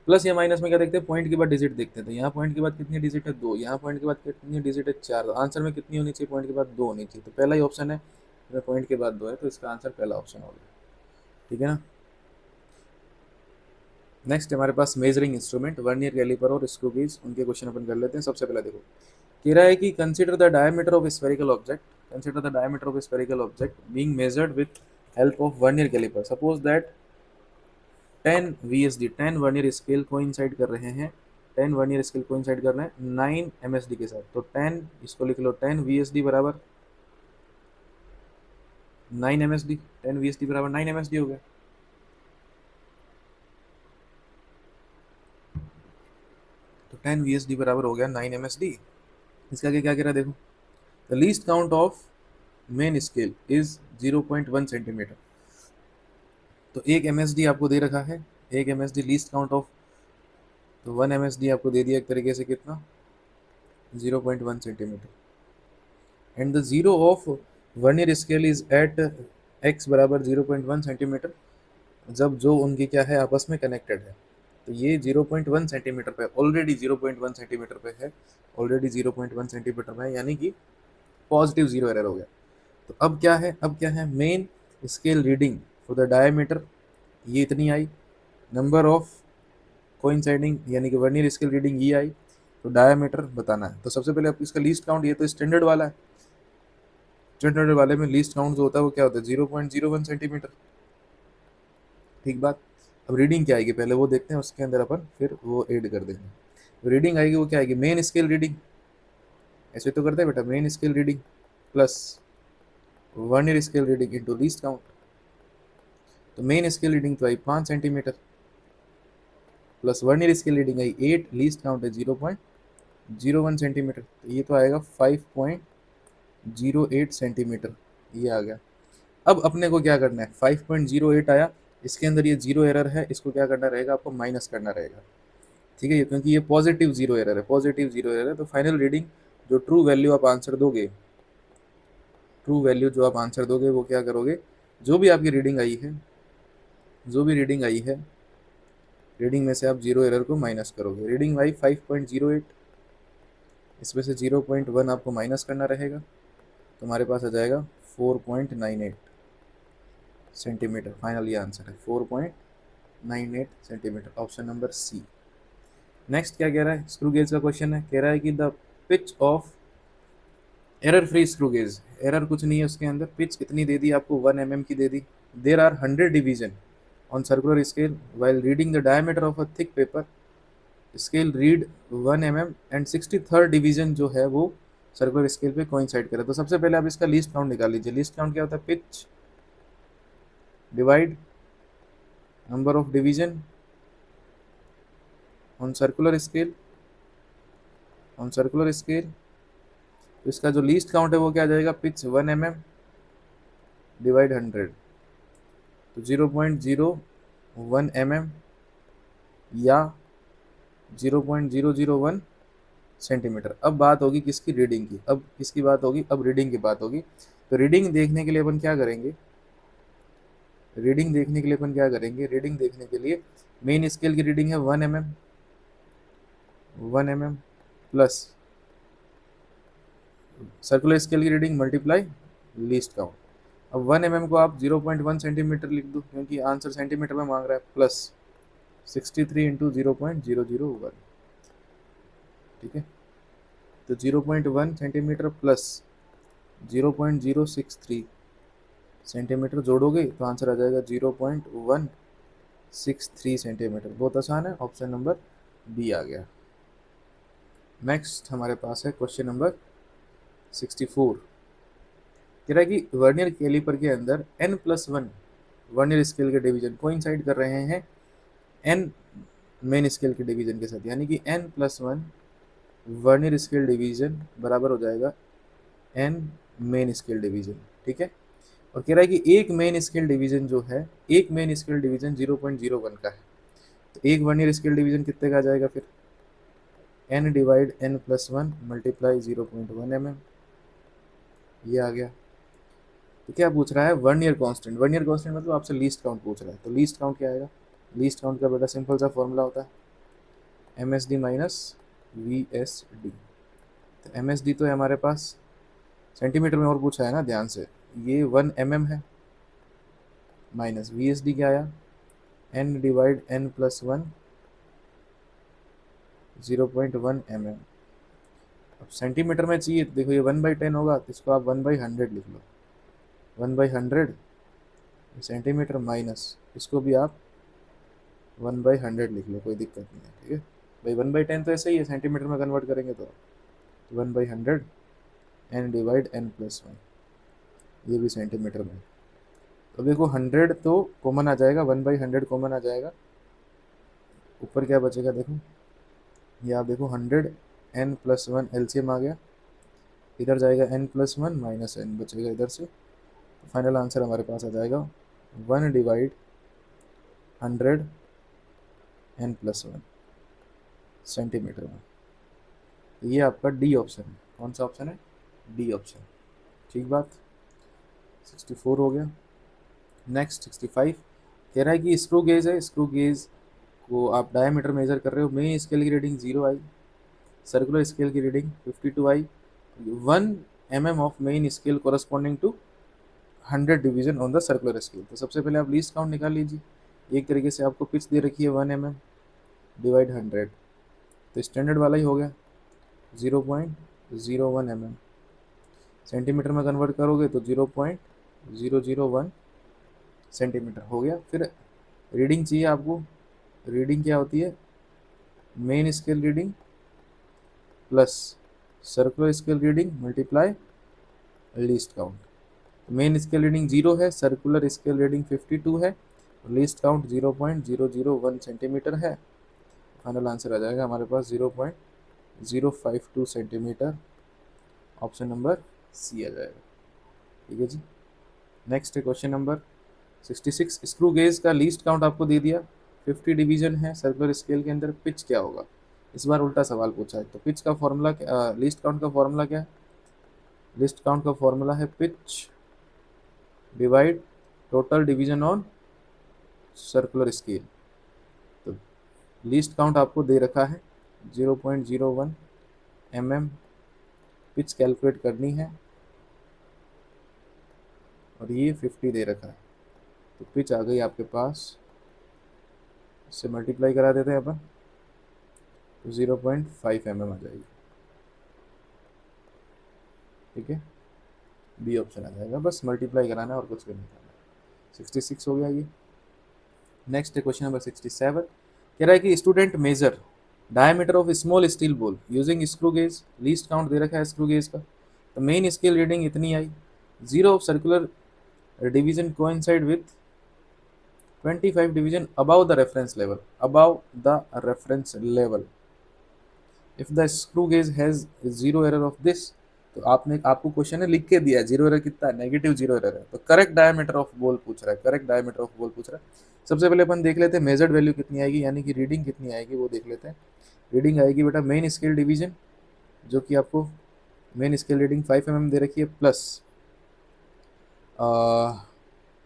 प्लस या माइनस में क्या देखते हैं, पॉइंट के बाद डिजिट देखते हैं। तो यहाँ पॉइंट के बाद कितनी डिजिट है 2, यहाँ पॉइंट के बाद कितनी डिजिट है 4, तो आंसर में कितनी होनी चाहिए, पॉइंट के बाद 2 होनी चाहिए। तो पहला ही ऑप्शन है, पॉइंट के बाद 2 है, तो इसका आंसर पहला ऑप्शन हो गया, ठीक है ना। नेक्स्ट हमारे पास मेजरिंग इंस्ट्रूमेंट, वर्नियर कैलिपर और स्क्रू गेज, उनके क्वेश्चन अपन कर लेते हैं। सबसे पहले देखो कह रहा है कि consider the diameter of spherical object, consider the diameter of spherical object being measured with help of vernier calliper. Suppose that 10 VSD, 10 vernier scale coincide कर रहे हैं, 10 वर्नियर स्केल कोइंसाइड कर रहे हैं 9 MSD के साथ। तो 10, इसको लिख लो 10 VSD बराबर 9 MSD, 10 VSD बराबर 9 MSD हो गया। तो 10 VSD बराबर हो गया 9 MSD। इसका आगे क्या कह रहा है देखो, the least count of main scale is 0.1 centimetre. तो 1 MSD आपको दे रखा है, 1 MSD लीस्ट काउंट ऑफ, तो 1 MSD आपको दे दिया एक तरीके से, कितना 0.1 centimetre. And the zero of vernier scale is at x बराबर 0.1 सेंटीमीटर, जब जो उनकी क्या है आपस में कनेक्टेड है। तो ये 0.1 सेंटीमीटर पे, ऑलरेडी 0.1 सेंटीमीटर पे है, ऑलरेडी 0.1 सेंटीमीटर में है, यानी कि पॉजिटिव जीरो एरर हो गया। तो अब क्या है, अब क्या है, main scale reading for the diameter ये इतनी आई, नंबर ऑफ कोइंसाइडिंग यानी कि वर्नियर स्केल रीडिंग ये आई, तो डायमीटर बताना है। तो सबसे पहले आप इसका लीस्ट काउंट, ये तो स्टैंडर्ड वाला है, स्टैंडर्ड वाले में लीस्ट काउंट जो होता है वो क्या होता है 0.01 सेंटीमीटर, ठीक बात। अब रीडिंग क्या आएगी पहले वो देखते हैं, उसके अंदर अपन फिर वो ऐड कर देंगे। रीडिंग आएगी वो क्या आएगी, मेन स्केल रीडिंग, ऐसे तो करते हैं बेटा, main scale reading plus vernier scale reading into least count. तो मेन स्केल रीडिंग तो आई 5 centimetre plus vernier scale reading I 8, least count है 0.01 सेंटीमीटर, तो ये तो आएगा 5.08 सेंटीमीटर, ये आ गया। अब अपने को क्या करना है, 5.08 आया, इसके अंदर ये जीरो एरर है, इसको क्या करना रहेगा, आपको माइनस करना रहेगा, ठीक है, क्योंकि ये पॉजिटिव जीरो एरर है, पॉजिटिव जीरो एरर है। तो फाइनल रीडिंग जो ट्रू वैल्यू आप आंसर दोगे, ट्रू वैल्यू जो आप आंसर दोगे वो क्या करोगे, जो भी आपकी रीडिंग आई है, जो भी रीडिंग आई है, रीडिंग में से आप जीरो एरर को माइनस करोगे। रीडिंग आई 5.08, इसमें से 0.1 आपको माइनस करना रहेगा, तो हमारे पास आ जाएगा 4.98 सेंटीमीटर। फाइनल ये आंसर है 4.98 centimetre, option number C. Next क्या कह रहा है, स्क्रू गेज का क्वेश्चन है, कह रहा है कि the pitch of error free screw gauge, error कुछ नहीं है उसके अंदर, पिच कितनी दे दी आपको, 1 mm की दे दी। There are 100 division on circular scale while reading the diameter of a thick paper scale read 1 mm and 63rd division जो है वो सर्कुलर स्केल पे कोइंसाइड करे। तो सबसे पहले आप इसका लीस्ट काउंट निकाल लीजिए। लीस्ट काउंट क्या होता है, pitch divide number of division on circular scale, on circular scale. तो इसका जो लीस्ट काउंट है वो क्या आ जाएगा, पिच 1 mm डिवाइड 100, तो 0.01 mm या 0.001 सेंटीमीटर। अब बात होगी किसकी, रीडिंग की। अब किसकी बात होगी, अब रीडिंग की बात होगी। तो रीडिंग देखने के लिए अपन क्या करेंगे, रीडिंग देखने के लिए अपन क्या करेंगे, रीडिंग देखने के लिए मेन स्केल की रीडिंग है 1 mm, 1 mm plus circular scale की रीडिंग मल्टीप्लाई लीस्ट काउंट। अब 1 mm को आप 0.1 सेंटीमीटर लिख दो, क्योंकि आंसर सेंटीमीटर में मांग रहा है, प्लस 63 इंटू 0.001, ठीक है। तो 0.1 सेंटीमीटर प्लस 0.063 सेंटीमीटर जोड़ोगे तो आंसर आ जाएगा 0.163 सेंटीमीटर। बहुत आसान है, ऑप्शन नंबर बी आ गया। नेक्स्ट हमारे पास है क्वेश्चन नंबर 64, कह रहा है कि वर्नियर कैलिपर के अंदर n+1 वर्नियर स्केल के डिवीजन कोइंसाइड कर रहे हैं n मेन स्केल के डिवीजन के साथ, यानी कि n+1 वर्नियर स्केल डिवीजन बराबर हो जाएगा n मेन स्केल डिवीजन, ठीक है। और कह रहा है कि एक मेन स्केल डिवीजन जो है, एक मेन स्केल डिवीजन 0.01 का है, तो एक वर्नियर स्केल डिवीजन कितने का आ जाएगा फिर, n divide n+1 multiply 0.1 mm, ये आ गया। तो क्या पूछ रहा है, वर्नियर कांस्टेंट, वर्नियर कांस्टेंट मतलब आपसे लीस्ट काउंट पूछ रहा है। तो लीस्ट काउंट क्या आएगा, लीस्ट काउंट का बेटा सिंपल सा फॉर्मूला होता है MSD माइनस VSD। तो MSD तो है हमारे पास सेंटीमीटर में, और पूछा है ना ध्यान से, ये 1 mm है, माइनस VSD क्या आया, n डिवाइड n+1 0.1 mm। अब सेंटीमीटर में चाहिए, देखो ये 1/10 होगा, तो इसको आप 1/100 लिख लो, 1/100 सेंटीमीटर माइनस इसको भी आप 1/100 लिख लो, कोई दिक्कत नहीं है, ठीक है भाई। 1/10 तो ऐसे ही है, सेंटीमीटर में कन्वर्ट करेंगे तो 1/100 n डिवाइड n+1, ये भी सेंटीमीटर में। तो देखो 100 तो कॉमन आ जाएगा, 1/100 कॉमन आ जाएगा, ऊपर क्या बचेगा देखो, ये आप देखो 100 n+1 LCM आ गया, इधर जाएगा n+1 माइनस n बचेगा इधर से। फाइनल आंसर हमारे पास आ जाएगा 1 डिवाइड 100 n+1 सेंटीमीटर में। ये आपका डी ऑप्शन है, कौन सा ऑप्शन है, डी ऑप्शन, ठीक बात। 64 हो गया। नेक्स्ट 65, कह रहा है कि स्क्रू गेज है, स्क्रू गेज को आप डायमीटर मेजर कर रहे हो, मेन स्केल की रीडिंग 0 आई, सर्कुलर स्केल की रीडिंग 52 आई, 1 mm of main scale corresponding to 100 division on the circular scale. तो सबसे पहले आप लीस्ट काउंट निकाल लीजिए। एक तरीके से आपको पिच दे रखी है 1 mm डिवाइड 100, तो स्टैंडर्ड वाला ही हो गया 0.01 mm, सेंटीमीटर में कन्वर्ट करोगे तो 0.001 सेंटीमीटर हो गया। फिर रीडिंग चाहिए आपको, रीडिंग क्या होती है, main scale reading plus circular scale reading multiply least count. Main scale reading 0 है, सर्कुलर स्केल रीडिंग 52 है, लीस्ट काउंट 0.001 सेंटीमीटर है। फाइनल आंसर आ जाएगा हमारे पास 0.052 सेंटीमीटर, ऑप्शन नंबर सी आ जाएगा। ठीक है जी। नेक्स्ट है क्वेश्चन नंबर 66। स्क्रू गेज का लीस्ट काउंट आपको दे दिया, 50 डिवीजन है सर्कुलर स्केल के अंदर, पिच क्या होगा। इस बार उल्टा सवाल पूछा है, तो पिच का फॉर्मूला, लीस्ट काउंट का फॉर्मूला क्या है, लिस्ट काउंट का फॉर्मूला है pitch divide total division on circular scale. तो लीस्ट काउंट आपको दे रखा है 0.01 mm, पिच कैलकुलेट करनी है और ये 50 दे रखा है, तो पिच आ गई आपके पास, इससे मल्टीप्लाई करा देते हैं अपन, तो 0.5 mm आ जाएगी। ठीक है, बी ऑप्शन आ जाएगा, बस मल्टीप्लाई कराना है और कुछ भी नहीं करना। 66 हो गया ये। नेक्स्ट है क्वेश्चन नंबर 67। कह रहा है कि student measure diameter of small steel ball using screw gauge, least count दे रखा है स्क्रू गेज का, तो मेन स्केल रीडिंग इतनी आई, zero of circular division coincide with 25 division above the reference level, above the reference level, if the screw gauge has zero error of this. तो आपको क्वेश्चन है लिख के दिया है, जीरो एरर कितना है, नेगेटिव जीरो एरर है, तो करेक्ट डायमीटर ऑफ बॉल पूछ रहा है, करेक्ट डायमीटर ऑफ बॉल पूछ रहा है। सबसे पहले अपन देख लेते हैं मेजर्ड वैल्यू कितनी आएगी, यानी कि रीडिंग कितनी आएगी वो देख लेते हैं। रीडिंग आएगी बेटा मेन स्केल डिवीजन, जो कि आपको मेन स्केल रीडिंग 5 mm दे रखी है, प्लस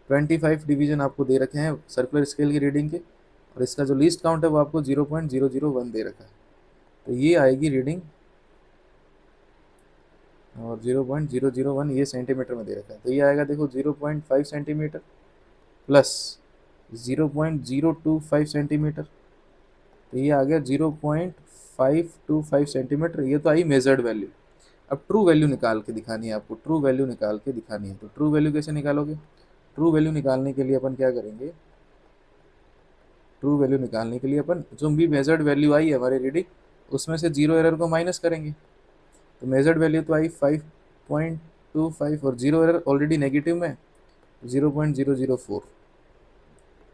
25 डिवीजन आपको दे रखे हैं सर्कुलर स्केल की रीडिंग के, और इसका जो लीस्ट काउंट है वो आपको 0.001 दे रखा है, तो ये आएगी रीडिंग, और 0.001 ये सेंटीमीटर में दे रखा है, तो ये आएगा देखो 0.5 सेंटीमीटर प्लस 0.025 सेंटीमीटर, तो ये आ गया 0.525 सेंटीमीटर। ये तो आई मेजर्ड वैल्यू। अब ट्रू वैल्यू निकाल के दिखानी है आपको, ट्रू वैल्यू निकाल के दिखानी है, तो ट्रू वैल्यू कैसे निकालोगे, ट्रू वैल्यू निकालने के लिए अपन क्या करेंगे, ट्रू वैल्यू निकालने के लिए अपन जो भी मेजर्ड वैल्यू आई है हमारी रीडिंग उसमें से जीरो एरर को माइनस करेंगे, तो मेजर्ड वैल्यू तो आई 5.25 और जीरो एरर ऑलरेडी नेगेटिव में 0.004।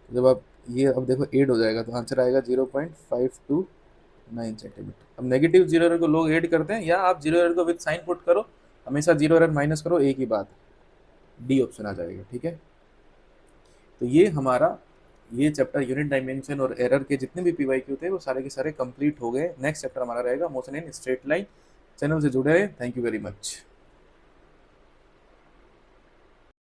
जब आप ये अब देखो ऐड हो जाएगा तो आंसर आएगा 0.529 सेंटीमीटर। अब नेगेटिव जीरो एरर को लोग ऐड करते हैं, या आप जीरो एरर को विद साइन पुट करो, हमेशा जीरो एरर माइनस करो, एक ही बात, डी ऑप्शन आ जाएगा। ठीक है, तो ये हमारा ये चैप्टर यूनिट डायमेंशन और एरर के जितने भी पीवाईक्यू थे वो सारे के सारे कंप्लीट हो गए। नेक्स्ट चैप्टर हमारा रहेगा motion in straight line. Channel से जुड़े रहे, थैंक यू वेरी मच।